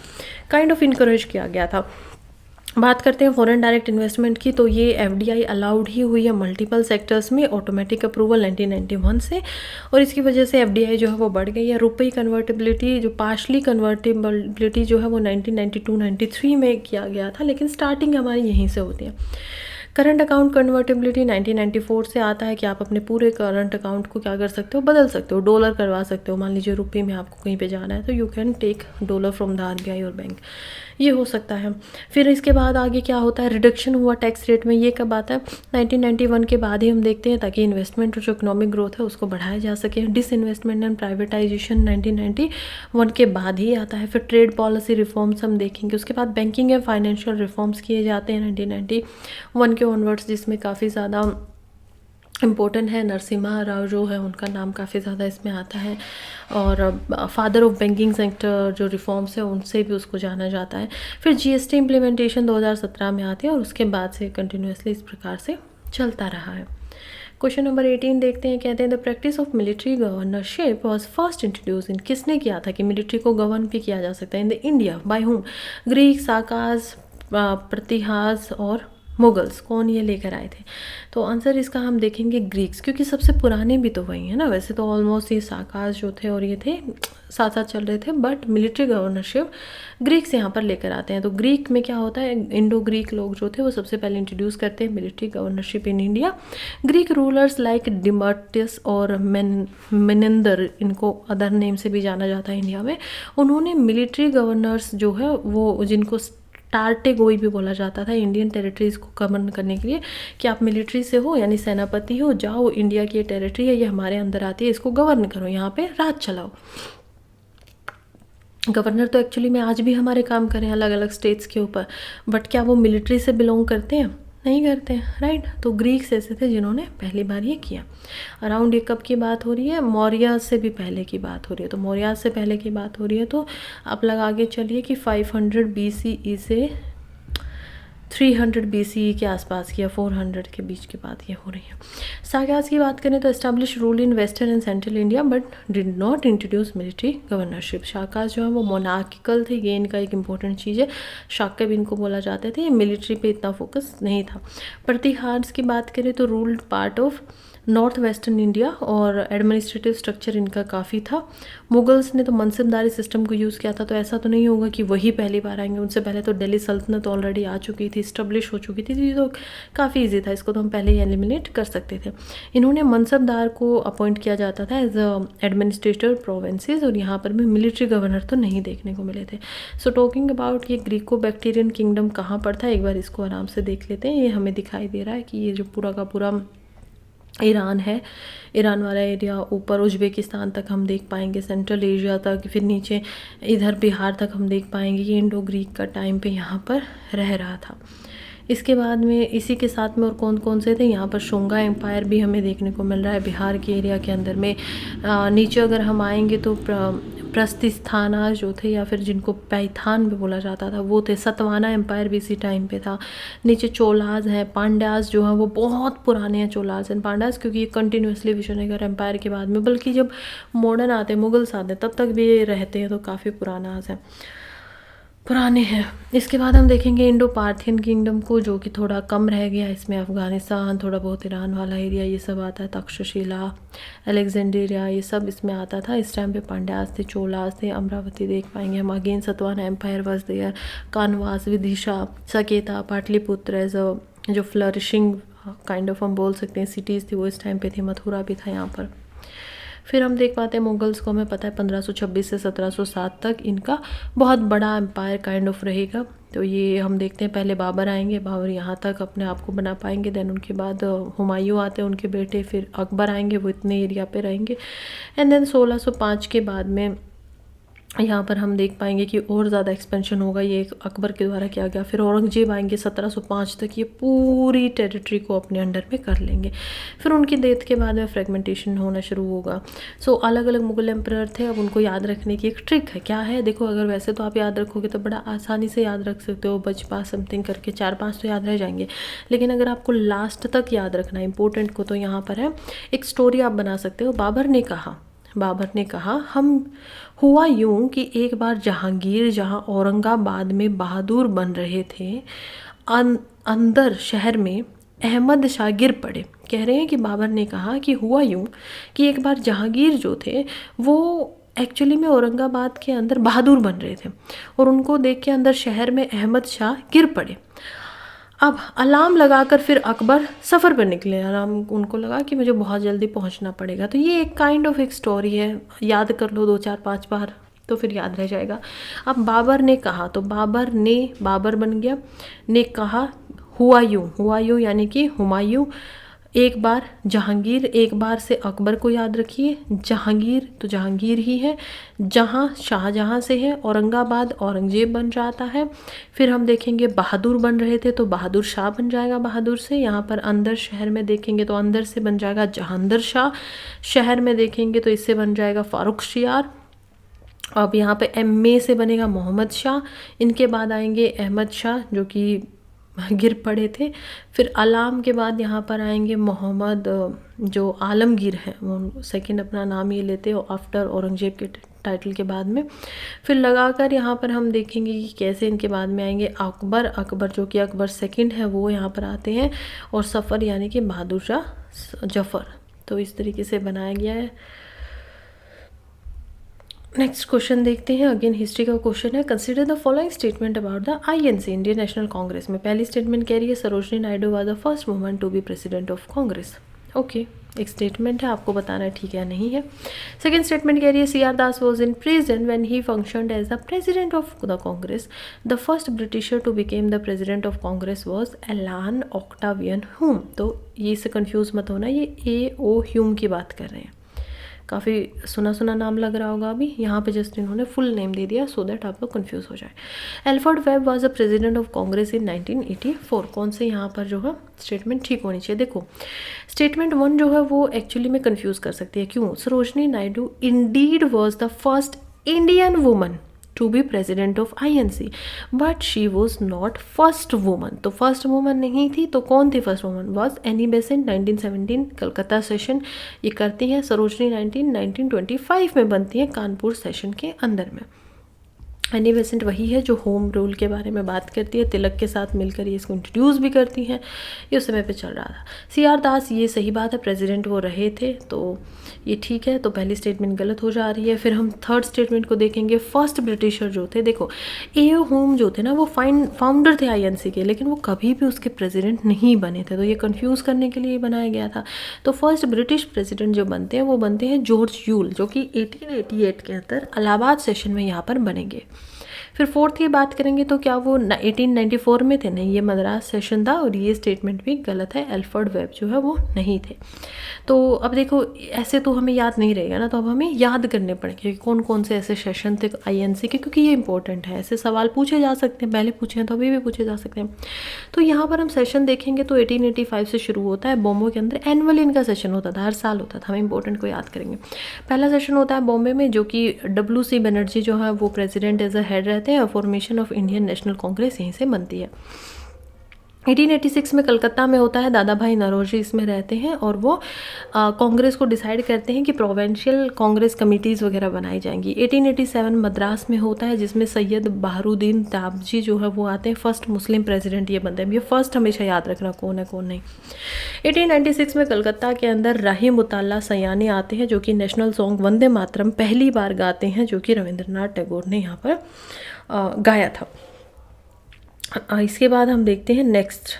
काइंड ऑफ इनकरेज किया गया था। बात करते हैं फॉरेन डायरेक्ट इन्वेस्टमेंट की, तो ये FDI अलाउड ही हुई है मल्टीपल सेक्टर्स में, ऑटोमेटिक अप्रूवल 1991 से, और इसकी वजह से FDI जो है वो बढ़ गई है। रुपये कन्वर्टेबिलिटी जो पार्शली कन्वर्टेबिलिटी जो है वो 1992-93 में किया गया था, लेकिन स्टार्टिंग हमारी यहीं से होती है। करंट अकाउंट कन्वर्टेबिलिटी 1994 से आता है कि आप अपने पूरे करंट अकाउंट को क्या कर सकते हो, बदल सकते हो, डॉलर करवा सकते हो। मान लीजिए रुपये में आपको कहीं पे जाना है तो you can take dollar from the RBI और बैंक, ये हो सकता है। फिर इसके बाद आगे क्या होता है, रिडक्शन हुआ टैक्स रेट में, ये कब आता है? 1991 के बाद ही हम देखते हैं, ताकि इन्वेस्टमेंट और जो इकोनॉमिक ग्रोथ है उसको बढ़ाया जा सके। डिसइन्वेस्टमेंट एंड प्राइवेटाइजेशन 1991 के बाद ही आता है। फिर ट्रेड पॉलिसी रिफॉर्म्स हम देखेंगे। उसके बाद बैंकिंग एंड फाइनेंशियल रिफॉर्म्स किए जाते हैं 1991 के ऑनवर्ड्स, जिसमें काफ़ी ज़्यादा इम्पोर्टेंट है। नरसिम्हा राव जो है उनका नाम काफ़ी ज़्यादा इसमें आता है, और फादर ऑफ बैंकिंग सेक्टर जो रिफॉर्म्स है उनसे भी उसको जाना जाता है। फिर जीएसटी इम्प्लीमेंटेशन 2017 में आती है, और उसके बाद से कंटिन्यूसली इस प्रकार से चलता रहा है। क्वेश्चन नंबर 18 देखते हैं। कहते हैं the practice of military governorship was first introduce इन, किसने किया था कि मिलिट्री को गवर्न भी किया जा सकता है in the India, by whom? Greek, Sakas, Pratiharas और मुगल्स, कौन ये लेकर आए थे? तो आंसर इसका हम देखेंगे ग्रीक्स, क्योंकि सबसे पुराने भी तो वही है ना। वैसे तो ऑलमोस्ट ये साकाज जो थे और ये थे साथ साथ चल रहे थे, बट मिलिट्री गवर्नरशिप ग्रीक्स यहाँ पर लेकर आते हैं। तो ग्रीक में क्या होता है, इंडो ग्रीक लोग जो थे वो सबसे पहले इंट्रोड्यूस करते हैं military governorship in India. Greek rulers like Demetrius और मेनेंदर, इनको अदर नेम से भी जाना जाता है इंडिया में, उन्होंने मिलिट्री गवर्नर्स जो है वो, जिनको टार्टेगोई भी बोला जाता था, इंडियन टेरिटरीज को गवर्न करने के लिए, कि आप मिलिट्री से हो यानी सेनापति हो, जाओ इंडिया की ये टेरिटरी है, ये हमारे अंदर आती है, इसको गवर्न करो, यहाँ पे राज चलाओ। गवर्नर तो एक्चुअली में आज भी हमारे काम कर रहे हैं अलग अलग स्टेट्स के ऊपर, बट क्या वो मिलिट्री से बिलोंग करते हैं? नहीं करते हैं, राइट। तो ग्रीक्स ऐसे थे जिन्होंने पहली बार ये किया। अराउंड ये कब की बात हो रही है? मौर्य से भी पहले की बात हो रही है। तो मौर्य से पहले की बात हो रही है, तो आप लगा के चलिए कि 500 BCE से 300 BCE के आसपास की, या 400 के बीच की बात ये हो रही है। साकाज की बात करें तो establish rule in western and central India but did not introduce military governorship. Sakas जो है वो मोनार्किकल थे, ये इनका एक इंपॉर्टेंट चीज़ है। शाक्य इनको बोला जाते थे, ये मिलिट्री पे इतना फोकस नहीं था। प्रतिहार्स की बात करें तो ruled part of north western India, और एडमिनिस्ट्रेटिव स्ट्रक्चर इनका काफ़ी था। मुगल्स ने तो मनसबदारी सिस्टम को यूज़ किया था, तो ऐसा तो नहीं होगा कि वही पहली बार आएंगे, उनसे पहले तो दिल्ली सल्तनत ऑलरेडी आ चुकी थी, इस्टब्लिश हो चुकी थी, तो काफ़ी ईजी था, इसको तो हम पहले ही एलिमिनेट कर सकते थे। इन्होंने मनसबदार को अपॉइंट किया जाता था एज एडमिनिस्ट्रेटर प्रोविंसेस, और यहाँ पर भी मिलिट्री गवर्नर तो नहीं देखने को मिले थे। सो टॉकिंग अबाउट ये ग्रीको बैक्टीरियन किंगडम कहाँ पर था, एक बार इसको आराम से देख लेते हैं। ये हमें दिखाई दे रहा है कि ये जो पूरा का पूरा ईरान है, ईरान वाला एरिया, ऊपर उज्बेकिस्तान तक हम देख पाएंगे, सेंट्रल एशिया तक, फिर नीचे इधर बिहार तक हम देख पाएंगे। ये इंडो ग्रीक का टाइम पे यहाँ पर रह रहा था। इसके बाद में इसी के साथ में और कौन कौन से थे, यहाँ पर शोंगा एम्पायर भी हमें देखने को मिल रहा है बिहार के एरिया के अंदर में। नीचे अगर हम आएंगे तो प्रस्थिस्थाना जो थे, या फिर जिनको पैठान भी बोला जाता था, वो थे। सतवाना एम्पायर भी इसी टाइम पे था। नीचे चोलाज हैं, पांड्याज जो हैं वो बहुत पुराने हैं, चोलाज एंड पांड्याज, क्योंकि ये कंटिन्यूसली विजयनगर एम्पायर के बाद में, बल्कि जब मॉडर्न आते हैं, मुगल्स आते हैं, तब तक भी ये रहते हैं, तो काफ़ी पुराने हैं। इसके बाद हम देखेंगे इंडो पार्थियन किंगडम को, जो कि थोड़ा कम रह गया। इसमें अफ़गानिस्तान, थोड़ा बहुत ईरान वाला एरिया, ये सब आता है। तक्षशिला, अलेक्जेंड्रिया, ये सब इसमें आता था। इस टाइम पे पांड्यास थे, चोलास थे, अमरावती देख पाएंगे हम। Again Satavahana empire was there, Kanvas, Vidisha, Saketa, Pataliputra as a जो फ्लरिशिंग काइंड ऑफ हम बोल सकते हैं सिटीज़ थी, वो इस टाइम पे थी। मथुरा भी था यहाँ पर। फिर हम देख पाते हैं मुगल्स को, हमें पता है 1526 से 1707 तक इनका बहुत बड़ा एम्पायर काइंड ऑफ रहेगा। तो ये हम देखते हैं, पहले बाबर आएंगे, बाबर यहाँ तक अपने आप को बना पाएंगे, देन उनके बाद हुमायूं आते हैं, उनके बेटे, फिर अकबर आएंगे, वो इतने एरिया पे रहेंगे। एंड देन 1605 के बाद में यहाँ पर हम देख पाएंगे कि और ज़्यादा एक्सपेंशन होगा, ये अकबर के द्वारा किया गया। फिर औरंगजेब आएंगे 1705 तक, ये पूरी टेरिटरी को अपने अंडर में कर लेंगे। फिर उनकी डेथ के बाद में फ्रेगमेंटेशन होना शुरू होगा। सो अलग अलग मुगल एम्परर थे। अब उनको याद रखने की एक ट्रिक है, क्या है देखो, अगर वैसे तो आप याद रखोगे तो बड़ा आसानी से याद रख सकते हो, बचपा समथिंग करके 4-5 तो याद रह जाएंगे। लेकिन अगर आपको लास्ट तक याद रखना है इंपॉर्टेंट को, तो यहाँ पर है एक स्टोरी आप बना सकते हो। बाबर ने कहा हम हुआ यूं कि एक बार जहांगीर जहां औरंगाबाद में बहादुर बन रहे थे, अंदर शहर में अहमद शाह गिर पड़े। कह रहे हैं कि बाबर ने कहा कि हुआ यूं कि एक बार जहांगीर जो थे वो एक्चुअली में औरंगाबाद के अंदर बहादुर बन रहे थे, और उनको देख के अंदर शहर में अहमद शाह गिर पड़े। अब अलार्म लगाकर फिर अकबर सफ़र पर निकले। अलार्म उनको लगा कि मुझे बहुत जल्दी पहुंचना पड़ेगा। तो ये एक काइंड ऑफ एक स्टोरी है, याद कर लो 2-4-5 बार तो फिर याद रह जाएगा। अब बाबर ने कहा, तो बाबर बन गया, ने कहा हुआ यूं यानी कि हुमायूं एक बार जहांगीर, एक बार से अकबर को याद रखिए, जहांगीर तो जहांगीर ही है, जहाँ शाहजहाँ से है, औरंगाबाद औरंगजेब बन जाता है। फिर हम देखेंगे बहादुर बन रहे थे तो बहादुर शाह बन जाएगा बहादुर से। यहाँ पर अंदर शहर में देखेंगे तो अंदर से बन जाएगा जहांदर शाह, शहर में देखेंगे तो इससे बन जाएगा फारुख शियार। अब यहाँ पे एमए से बनेगा मोहम्मद शाह, इनके बाद आएंगे अहमद शाह जो कि गिर पड़े थे। फिर अलाम के बाद यहाँ पर आएंगे मोहम्मद जो आलमगीर हैं, वो सेकंड अपना नाम ये लेते हो आफ्टर औरंगजेब के टाइटल के बाद में। फिर लगाकर यहाँ पर हम देखेंगे कि कैसे इनके बाद में आएंगे अकबर, अकबर जो कि अकबर सेकंड है वो यहाँ पर आते हैं, और सफ़र यानी कि बहादुर शाह जफ़र। तो इस तरीके से बनाया गया है। नेक्स्ट क्वेश्चन देखते हैं, अगेन हिस्ट्री का क्वेश्चन है। Consider the following statement about the INC, Indian National Congress में पहली स्टेटमेंट कह रही है Sarojini Naidu was the first woman to be president of Congress. Okay, एक स्टेटमेंट है, आपको बताना है ठीक है या नहीं है। सेकेंड स्टेटमेंट कह रही है C R Das was in prison when he functioned as the president of the Congress. The first Britisher to became the president of Congress was Allan Octavian Hume. तो ये से कंफ्यूज मत होना, ये A.O. ह्यूम की बात कर रहे हैं। काफ़ी सुना सुना नाम लग रहा होगा अभी, यहाँ पे जस्ट इन्होंने फुल नेम दे दिया सो दैट आप लोग कंफ्यूज हो जाए। Alfred Webb was the president of Congress in 1984। कौन से यहाँ पर जो है स्टेटमेंट ठीक होनी चाहिए। देखो स्टेटमेंट 1 जो है वो एक्चुअली में कंफ्यूज कर सकती है। क्यों? Sarojini Naidu Indeed was the first Indian woman to be president of INC, but she was not first woman। तो फर्स्ट वुमन नहीं थी, तो कौन थी first woman? Was Annie Besant 1917 Calcutta session ये करती हैं। सरोजनी 1925 में बनती हैं कानपुर सेशन के अंदर में। एनी बेसेंट वही है जो होम रूल के बारे में बात करती है, तिलक के साथ मिलकर ये इसको इंट्रोड्यूस भी करती हैं। ये उस समय पे चल रहा था। सी आर दास ये सही बात है, प्रेसिडेंट वो रहे थे, तो ये ठीक है। तो पहली स्टेटमेंट गलत हो जा रही है। फिर हम थर्ड स्टेटमेंट को देखेंगे। फर्स्ट ब्रिटिशर जो थे, देखो A.O. ह्यूम जो थे ना वो फाउंडर थे INC के, लेकिन वो कभी भी उसके प्रेसिडेंट नहीं बने थे, तो ये कंफ्यूज करने के लिए बनाया गया था। तो फर्स्ट ब्रिटिश प्रेसिडेंट जो बनते हैं वो बनते हैं जॉर्ज यूल, जो कि 1888 के अंदर इलाहाबाद सेशन में यहाँ पर बनेंगे। फिर फोर्थ की बात करेंगे तो क्या वो 1894 में थे? नहीं, ये मद्रास सेशन था, और ये स्टेटमेंट भी गलत है। एल्फ्रेड वेब जो है वो नहीं थे। तो अब देखो ऐसे तो हमें याद नहीं रहेगा ना, तो अब हमें याद करने पड़ेंगे कि कौन कौन से ऐसे सेशन थे INC के, क्योंकि ये इंपॉर्टेंट है। ऐसे सवाल पूछे जा सकते हैं, पहले पूछे हैं तो अभी भी पूछे जा सकते हैं। तो यहाँ पर हम सेशन देखेंगे तो 1885 से शुरू होता है। बॉम्बे के अंदर एनुअल इनका सेशन होता था, हर साल होता था। हम इंपॉर्टेंट को याद करेंगे। पहला सेशन होता है बॉम्बे में, जो कि WC बनर्जी जो है वो प्रेसिडेंट एज अ हेड रहते हैं, और formation of Indian National Congress यहीं से बनती है। 1886 में कलकत्ता में होता है, दादा भाई नौरोजी इसमें रहते हैं, और वो कांग्रेस को डिसाइड करते हैं कि प्रोविंशियल कांग्रेस कमिटीज़ वगैरह बनाई जाएंगी। 1887 मद्रास में होता है, जिसमें सैयद बहारुद्दीन ताबजी जो है वो आते हैं, फर्स्ट मुस्लिम प्रेसिडेंट ये बनते हैं। ये फर्स्ट हमेशा याद रखना कौन है कौन नहीं। 1896 में कलकत्ता के अंदर रहीमुतल्ला सयानी आते हैं, जो कि नेशनल सॉन्ग वंदे मातरम पहली बार गाते हैं, जो कि रविंद्रनाथ टैगोर ने यहाँ पर गाया था। इसके बाद हम देखते हैं नेक्स्ट,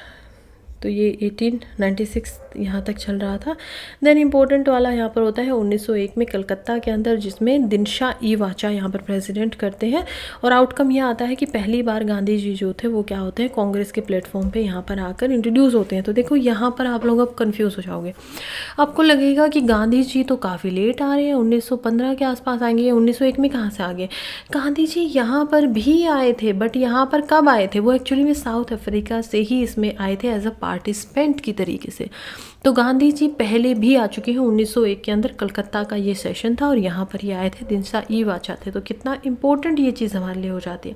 तो ये 1896 यहाँ तक चल रहा था। देन इम्पोर्टेंट वाला यहाँ पर होता है 1901 में कलकत्ता के अंदर, जिसमें दिनशा ई वाचा यहाँ पर प्रेसिडेंट करते हैं, और आउटकम यह आता है कि पहली बार गांधी जी जो थे वो क्या होते हैं, कांग्रेस के प्लेटफॉर्म पे यहाँ पर आकर इंट्रोड्यूस होते हैं। तो देखो यहाँ पर आप लोग अब कन्फ्यूज़ हो जाओगे, आपको लगेगा कि गांधी जी तो काफ़ी लेट आ रहे हैं, 1915 के आसपास आएंगे, 1901 में कहाँ से आ गए। गांधी जी यहाँ पर भी आए थे, बट यहाँ पर कब आए थे? वो एक्चुअली में साउथ अफ्रीका से ही इसमें आए थे एज अ पार्टिसिपेंट की तरीके से। तो गांधी जी पहले भी आ चुके हैं। 1901 के अंदर कलकत्ता का ये सेशन था, और यहाँ पर ये आए थे, दिनशा ई वाचा थे। तो कितना इंपॉर्टेंट ये चीज़ हमारे लिए हो जाती है।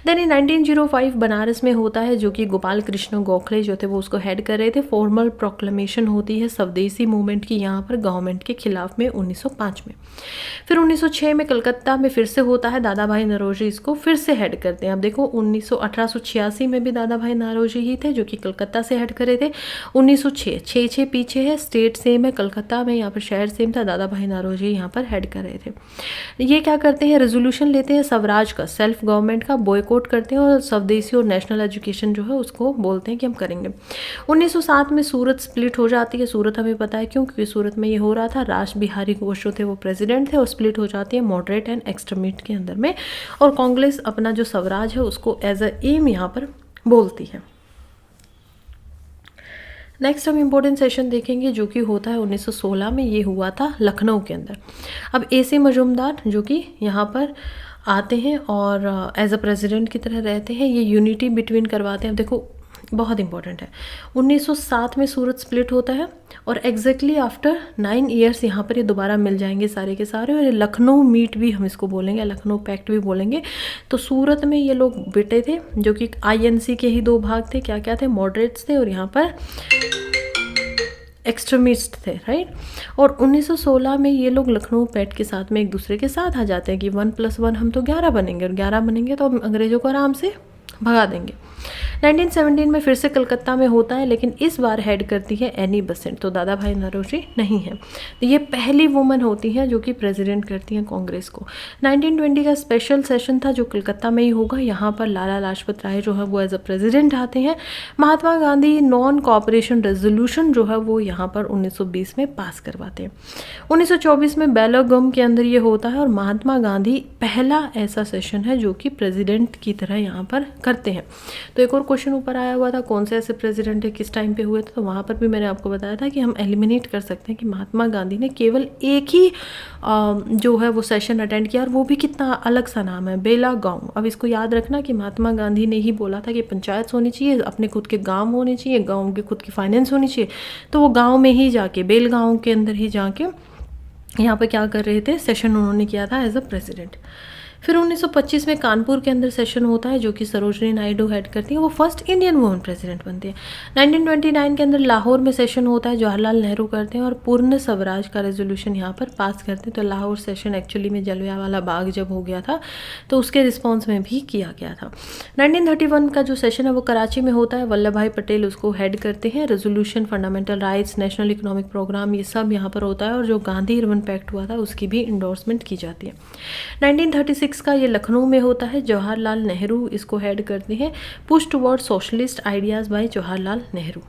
देन इन 1905 बनारस में होता है, जो कि गोपाल कृष्ण गोखले जो थे वो उसको हेड कर रहे थे। फॉर्मल प्रोक्लेमेशन होती है स्वदेशी मूवमेंट की यहाँ पर गवर्नमेंट के खिलाफ में 1905 में। फिर 1906 में कलकत्ता में फिर से होता है, दादा भाई नौरोजी इसको फिर से हेड करते हैं। अब देखो 1886 में भी दादा भाई नौरोजी ही थे, जो कि कलकत्ता से हेड कर रहे थे। 1906 पीछे है, स्टेट सेम है, कलकत्ता में यहाँ पर शहर सेम था, दादा भाई नौरोजी यहाँ पर हेड कर रहे थे। ये क्या करते हैं, रेजोल्यूशन लेते हैं स्वराज का, सेल्फ गवर्नमेंट का, बॉयकॉट करते हैं, और स्वदेशी और नेशनल एजुकेशन जो है उसको बोलते हैं कि हम करेंगे। 1907 में सूरत स्प्लिट हो जाती है। सूरत हमें पता है क्यों, क्योंकि सूरत में ये हो रहा था, राज बिहारी घोष जो थे वो प्रेसिडेंट थे, और स्प्लिट हो जाती है मॉडरेट एंड एक्सट्रीमिस्ट के अंदर में, और कांग्रेस अपना जो स्वराज है उसको एज अ एम यहाँ पर बोलती है। नेक्स्ट हम इम्पोर्टेंट सेशन देखेंगे जो कि होता है 1916 में, ये हुआ था लखनऊ के अंदर। अब AC मजूमदार जो कि यहाँ पर आते हैं और एज अ प्रेसिडेंट की तरह रहते हैं, ये यूनिटी बिटवीन करवाते हैं। देखो बहुत इंपॉर्टेंट है, 1907 में सूरत स्प्लिट होता है और एग्जैक्टली आफ्टर 9 ईयर्स यहाँ पर ये दोबारा मिल जाएंगे सारे के सारे, और ये लखनऊ मीट भी हम इसको बोलेंगे, लखनऊ पैक्ट भी बोलेंगे। तो सूरत में ये लोग बिटे थे जो कि INC के ही 2 भाग थे, क्या क्या थे, मॉडरेट्स थे और यहाँ पर एक्सट्रीमिस्ट थे, राइट। और 1916 में ये लोग लखनऊ पैक्ट के साथ में एक दूसरे के साथ आ जाते हैं कि 1+1 हम तो 11 बनेंगे, और 11 बनेंगे तो हम अंग्रेज़ों को आराम से भगा देंगे। 1917 में फिर से कलकत्ता में होता है, लेकिन इस बार हेड करती है एनी बेसेंट, तो दादा भाई नौरोजी नहीं है। तो ये पहली वुमन होती हैं जो कि प्रेसिडेंट करती हैं कांग्रेस को। 1920 का स्पेशल सेशन था जो कलकत्ता में ही होगा, यहाँ पर लाला लाजपत राय जो है वो एज अ प्रेसिडेंट आते हैं। Mahatma Gandhi non cooperation resolution जो है वो यहाँ पर 1920 में पास करवाते हैं। 1924 में बेलागम के अंदर ये होता है और महात्मा गांधी पहला ऐसा सेशन है जो कि प्रेसिडेंट की तरह यहाँ पर करते हैं। तो एक और क्वेश्चन ऊपर आया हुआ था, कौन से ऐसे प्रेसिडेंट है किस टाइम पे हुए थे, तो वहाँ पर भी मैंने आपको बताया था कि हम एलिमिनेट कर सकते हैं कि महात्मा गांधी ने केवल एक ही जो है वो सेशन अटेंड किया, और वो भी कितना अलग सा नाम है, बेलागांव। अब इसको याद रखना कि महात्मा गांधी ने ही बोला था कि पंचायत होनी चाहिए, अपने खुद के गाँव होने चाहिए, गाँव के खुद की फाइनेंस होनी चाहिए। तो वो गाँव में ही जाके, बेलगांव के अंदर ही जाके यहाँ पे क्या कर रहे थे, सेशन उन्होंने किया था एज अ प्रेसिडेंट। फिर 1925 में कानपुर के अंदर सेशन होता है जो कि सरोजनी नायडू हेड करती हैं, वो फर्स्ट इंडियन वुमन प्रेसिडेंट बनती है। 1929 के अंदर लाहौर में सेशन होता है, जवाहरलाल नेहरू करते हैं और पूर्ण स्वराज का रेजोल्यूशन यहाँ पर पास करते हैं। तो लाहौर सेशन एक्चुअली में जलियांवाला बाग जब हो गया था तो उसके रिस्पॉन्स में भी किया गया था। 1931 का जो सेशन है वो कराची में होता है, वल्लभ भाई पटेल उसको हेड करते हैं। Resolution, fundamental rights, national economic programme, ये सब यहाँ पर होता है, और जो गांधी अर्बन पैक्ट हुआ था उसकी भी इंडोर्समेंट की जाती है। 1936 का ये लखनऊ में होता है, जवाहरलाल नेहरू इसको हेड करते हैं। Push toward socialist ideas by Jawaharlal Nehru.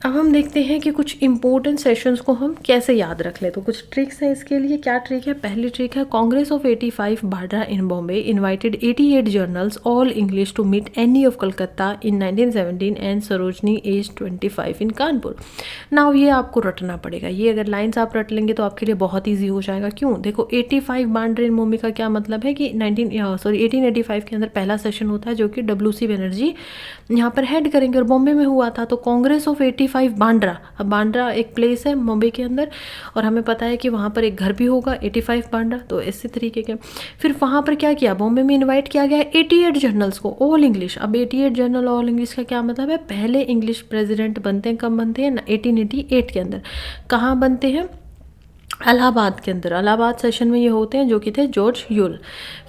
अब हम देखते हैं कि कुछ इंपॉर्टेंट सेशंस को हम कैसे याद रख लें, तो कुछ ट्रिक्स हैं इसके लिए। क्या ट्रिक है? पहली ट्रिक है, Congress of 85 Badra in Bombay invited 88 journals all English to meet Annie of Calcutta in 1917 and Sarojini as 25 in Kanpur. Now ये आपको रटना पड़ेगा, ये अगर लाइन्स आप रट लेंगे तो आपके लिए बहुत ईजी हो जाएगा। क्यों? देखो 85 बाड्रा इन बॉम्बे का क्या मतलब है कि 1885 के अंदर पहला सेशन होता है जो कि WC बनर्जी यहाँ पर हेड करेंगे और बॉम्बे में हुआ था। तो कांग्रेस ऑफ 85 बांद्रा, अब बांद्रा एक प्लेस है मुंबई के अंदर और हमें पता है कि वहाँ पर एक घर भी होगा 85 बांद्रा, तो इसी तरीके के। फिर वहाँ पर क्या किया, बॉम्बे में इनवाइट किया गया 88 जर्नल्स को, ऑल इंग्लिश। अब 88 जर्नल ऑल इंग्लिश का क्या मतलब है? पहले इंग्लिश प्रेसिडेंट बनते हैं, कब बनते हैं? 1888 के अंदर। कहाँ बनते हैं? इलाहाबाद के अंदर। इलाहाबाद सेशन में ये होते हैं जो कि थे जॉर्ज यूल।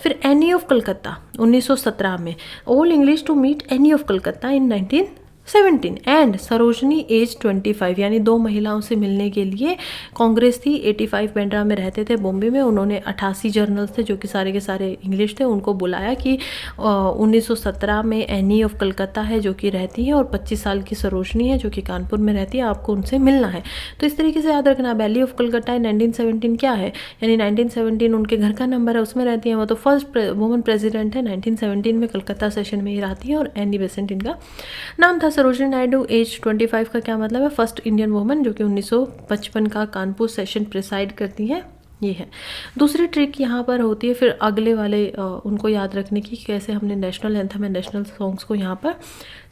फिर एनी ऑफ कलकत्ता 1917 में, all English to meet Annie of Calcutta in 1917 and Sarojini as 25, यानी 2 महिलाओं से मिलने के लिए कांग्रेस थी। 85 बांद्रा में रहते थे बॉम्बे में, उन्होंने 88 जर्नल्स थे जो कि सारे के सारे इंग्लिश थे, उनको बुलाया कि 1917 में एनी ऑफ कलकत्ता है जो कि रहती है और 25 साल की सरोजनी है जो कि कानपुर में रहती है, आपको उनसे मिलना है। तो इस तरीके से याद रखना, वैली ऑफ कलकत्ता 1917 क्या है, यानी 1917 उनके घर का नंबर है, उसमें रहती है वो। तो फर्स्ट वुमन प्रेसिडेंट है 1917 में, कलकत्ता सेशन में ही रहती है और एनी बेसेंट इनका नाम था। सरोजनी नायडू एज 25 का क्या मतलब है? फर्स्ट इंडियन वुमन जो कि 1955 का कानपुर सेशन प्रिसाइड करती हैं, ये है। दूसरी ट्रिक यहाँ पर होती है फिर अगले वाले उनको याद रखने की, कैसे हमने national anthem and national songs को यहाँ पर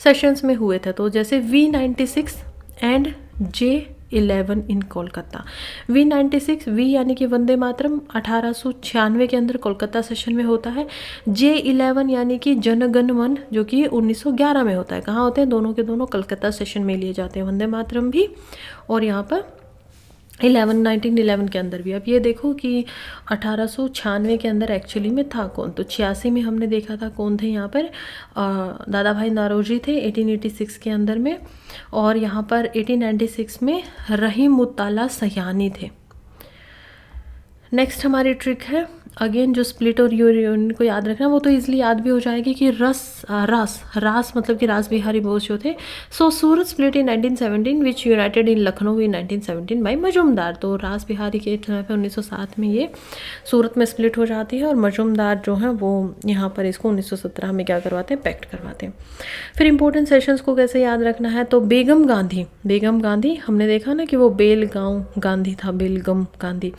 सेशंस में हुए थे। तो जैसे V96 and J11 in Kolkata. V96 V यानी कि वंदे मातरम 1896 के अंदर कोलकाता सेशन में होता है। J11 यानी कि जन गण मन जो कि 1911 में होता है। कहाँ होते हैं? दोनों के दोनों कलकत्ता सेशन में लिए जाते हैं, वंदे मातरम भी और यहाँ पर 1911 के अंदर भी। अब ये देखो कि 1896 के अंदर एक्चुअली में था कौन, तो 86 में हमने देखा था कौन थे यहाँ पर, दादा भाई नौरोजी थे 1886 के अंदर में, और यहाँ पर 1896 में रहीमुत्ताला सयानी थे। नेक्स्ट हमारी ट्रिक है, अगेन जो स्प्लिट और यूनियन को याद रखना, वो तो इजीली याद भी हो जाएगी कि रास मतलब कि रास बिहारी बोस जो थे। So Surat split in 1917 which united in Lucknow in 1917 by Majumdar. तो रास बिहारी के समय पे 1907 में ये सूरत में स्प्लिट हो जाती है और मजूमदार जो है वो यहाँ पर इसको 1917 में क्या करवाते हैं, पैक्ट करवाते हैं। फिर इंपॉर्टेंट सेशंस को कैसे याद रखना है, तो बेगम गांधी हमने देखा ना कि वो बेलगांव गांधी था, Belgaum Gandhi.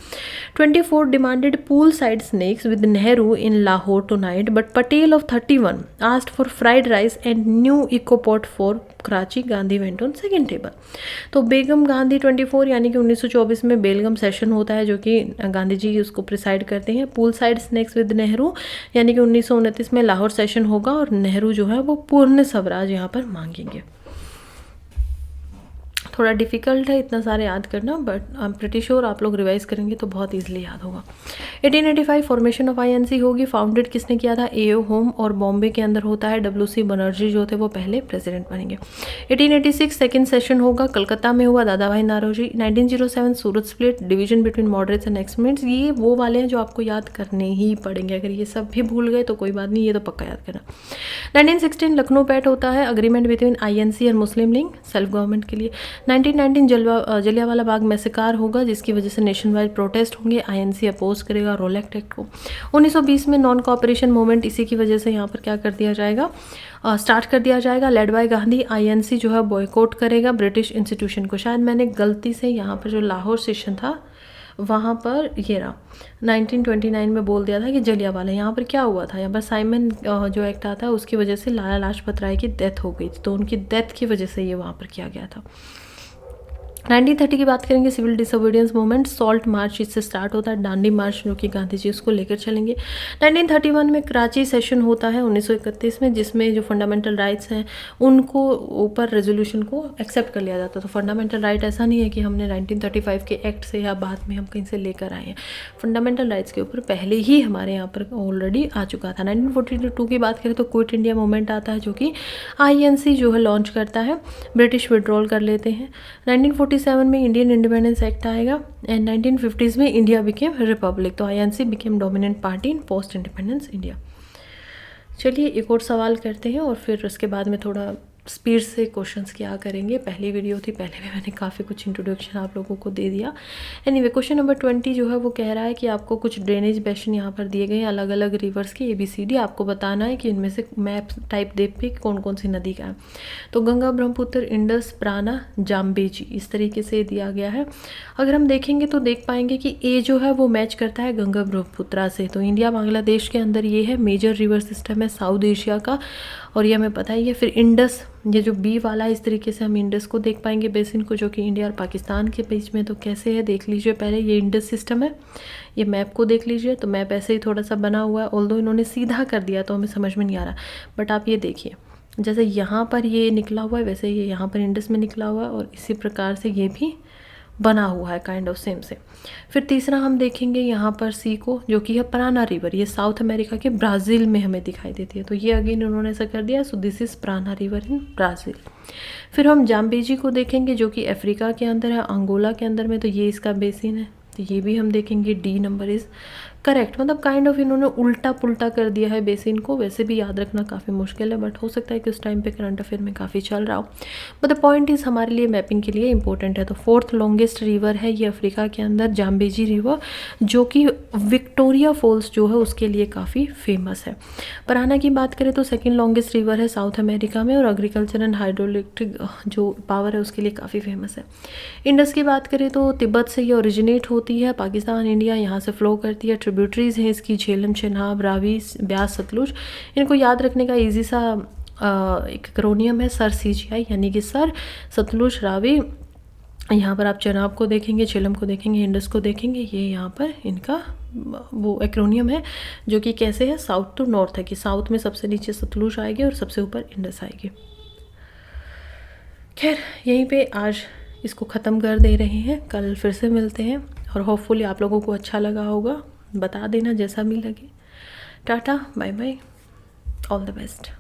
24 demanded pool side snakes with Nehru in Lahore tonight, but Patel of 31 asked for fried rice and new ecopot for Karachi. Gandhi went on second table. तो बेगम गांधी 24 यानी कि 1924 में बेलगम सेशन होता है, जो कि गांधी जी उसको प्रिसाइड करते हैं। Pool side snacks with Nehru यानी कि 1929 में लाहौर सेशन होगा और नेहरू जो है वो पूर्ण स्वराज यहाँ पर मांगेंगे। थोड़ा डिफिकल्ट है इतना सारे याद करना, but I am pretty sure आप लोग रिवाइज करेंगे तो बहुत इजीली याद होगा। 1885 फॉर्मेशन ऑफ आईएनसी होगी। फाउंडेड किसने किया था, एओ होम, और बॉम्बे के अंदर होता है डब्ल्यूसी बनर्जी जो थे वो पहले प्रेसिडेंट बनेंगे। 1886 सेकेंड सेशन होगा, कलकत्ता में हुआ, Dadabhai Naoroji. 1907 Surat split, division between moderates and extremists. ये वो वाले हैं जो आपको याद करने ही पड़ेंगे, अगर ये सब भी भूल गए तो कोई बात नहीं, ये तो पक्का याद करना। 1916 लखनऊ पैट होता है, अग्रीमेंट बिटवीन आईएनसी और मुस्लिम लीग सेल्फ गवर्नमेंट के लिए। 1919 जलियांवाला बाग मैसेकार होगा, जिसकी वजह से नेशन वाइड प्रोटेस्ट होंगे, आईएनसी अपोज करेगा रोलेक्ट एक्ट को। 1920 में नॉन कॉपरेशन मूवमेंट, इसी की वजह से यहाँ पर क्या कर दिया जाएगा, स्टार्ट कर दिया जाएगा, लेड बाय गांधी। आईएनसी जो है बॉयकॉट करेगा ब्रिटिश इंस्टीट्यूशन को। शायद मैंने गलती से यहाँ पर जो लाहौर सेशन था वहाँ पर ये रहा 1929 में बोल दिया था कि जलियांवाला। यहाँ पर क्या हुआ था, यहाँ पर साइमन जो एक्ट आता है उसकी वजह से लाला लाजपत राय की डेथ हो गई थी, तो उनकी डेथ की वजह से ये वहाँ पर किया गया था। 1930 की बात करेंगे, civil disobedience movement, salt march इससे स्टार्ट होता है, डांडी मार्च जो कि गांधी जी उसको लेकर चलेंगे। 1931 में कराची सेशन होता है 1931 में, जिसमें जो फंडामेंटल राइट्स हैं उनको ऊपर रेजोल्यूशन को एक्सेप्ट कर लिया जाता है। तो फंडामेंटल राइट ऐसा नहीं है कि हमने 1935 के एक्ट से या बाद में हम कहीं से लेकर आए हैं, फंडामेंटल राइट्स के ऊपर पहले ही हमारे यहाँ पर ऑलरेडी आ चुका था। 1942 की बात करें तो क्विट इंडिया मूवमेंट आता है, जो कि आईएनसी जो है लॉन्च करता है, ब्रिटिश विड्रॉल कर लेते हैं। 1947 में इंडियन इंडिपेंडेंस एक्ट आएगा एंड 1950s में इंडिया बिकेम रिपब्लिक, तो आईएनसी बिकेम डोमिनेंट पार्टी इन पोस्ट इंडिपेंडेंस इंडिया। चलिए एक और सवाल करते हैं और फिर उसके बाद में थोड़ा स्पीड से क्वेश्चंस क्या करेंगे। पहली वीडियो थी, पहले में मैंने काफ़ी कुछ इंट्रोडक्शन आप लोगों को दे दिया। एनीवे क्वेश्चन नंबर 20 जो है वो कह रहा है कि आपको कुछ ड्रेनेज बेसिन यहाँ पर दिए गए हैं अलग अलग रिवर्स की ABCD, आपको बताना है कि इनमें से मैप टाइप दे पे कौन कौन सी नदी का है। तो गंगा, ब्रह्मपुत्र, इंडस, प्राणा, जाम्बेजी, इस तरीके से दिया गया है। अगर हम देखेंगे तो देख पाएंगे कि ए जो है वो मैच करता है गंगा ब्रह्मपुत्रा से, तो इंडिया बांग्लादेश के अंदर ये है मेजर रिवर सिस्टम है साउथ एशिया का, और ये हमें पता ही है। फिर इंडस, ये जो बी वाला इस तरीके से हम इंडस को देख पाएंगे बेसिन को, जो कि इंडिया और पाकिस्तान के बीच में, तो कैसे है देख लीजिए। पहले ये इंडस सिस्टम है, ये मैप को देख लीजिए, तो मैप ऐसे ही थोड़ा सा बना हुआ है, ऑल्दो इन्होंने सीधा कर दिया तो हमें समझ में नहीं आ रहा, बट आप ये देखिए जैसे यहाँ पर ये निकला हुआ है वैसे ये यहाँ पर इंडस में निकला हुआ है, और इसी प्रकार से ये भी बना हुआ है काइंड ऑफ सेम से। फिर तीसरा हम देखेंगे यहाँ पर सी को, जो कि है प्राना रिवर, ये साउथ अमेरिका के ब्राज़ील में हमें दिखाई देती है, तो ये अगेन उन्होंने ऐसा कर दिया, so this is Parana river in Brazil. फिर हम जाम्बेजी को देखेंगे जो कि अफ्रीका के अंदर है, अंगोला के अंदर में, तो ये इसका बेसिन है, तो ये भी हम देखेंगे डी नंबर इज़ करेक्ट। मतलब काइंड ऑफ इन्होंने उल्टा पुल्टा कर दिया है बेसिन को, वैसे भी याद रखना काफ़ी मुश्किल है, बट हो सकता है कि उस टाइम पे करंट अफेयर में काफ़ी चल रहा हो, बट द पॉइंट इज़ हमारे लिए मैपिंग के लिए इंपॉर्टेंट है। तो फोर्थ लॉन्गेस्ट रिवर है ये अफ्रीका के अंदर, जाम्बेजी रिवर, जो कि विक्टोरिया फॉल्स जो है उसके लिए काफ़ी फेमस है। पराना की बात करें तो सेकेंड लॉन्गेस्ट रिवर है साउथ अमेरिका में, और एग्रीकल्चर एंड हाइड्रोइलेक्ट्रिक जो पावर है उसके लिए काफ़ी फेमस है। इंडस की बात करें तो तिब्बत से ये ओरिजिनेट होती है, पाकिस्तान इंडिया यहाँ से फ्लो करती है, ट्रिब्यूटरीज हैं इसकी झेलम, चेनाब, रावी, ब्यास, सतलुज। इनको याद रखने का इजी सा एक एक्रोनियम है सर CGI, यानी कि सर, सतलुज, रावी, यहाँ पर आप चेनाब को देखेंगे, झेलम को देखेंगे, इंडस को देखेंगे, ये यहाँ पर इनका वो एक्रोनियम है, जो कि कैसे है साउथ टू नॉर्थ है, कि साउथ में सबसे नीचे सतलुज आएगी और सबसे ऊपर इंडस आएगी। खैर यहीं पे आज इसको ख़त्म कर दे रहे हैं, कल फिर से मिलते हैं, और होपफुली आप लोगों को अच्छा लगा होगा, बता देना जैसा भी लगे। Tata, bye bye, all the best.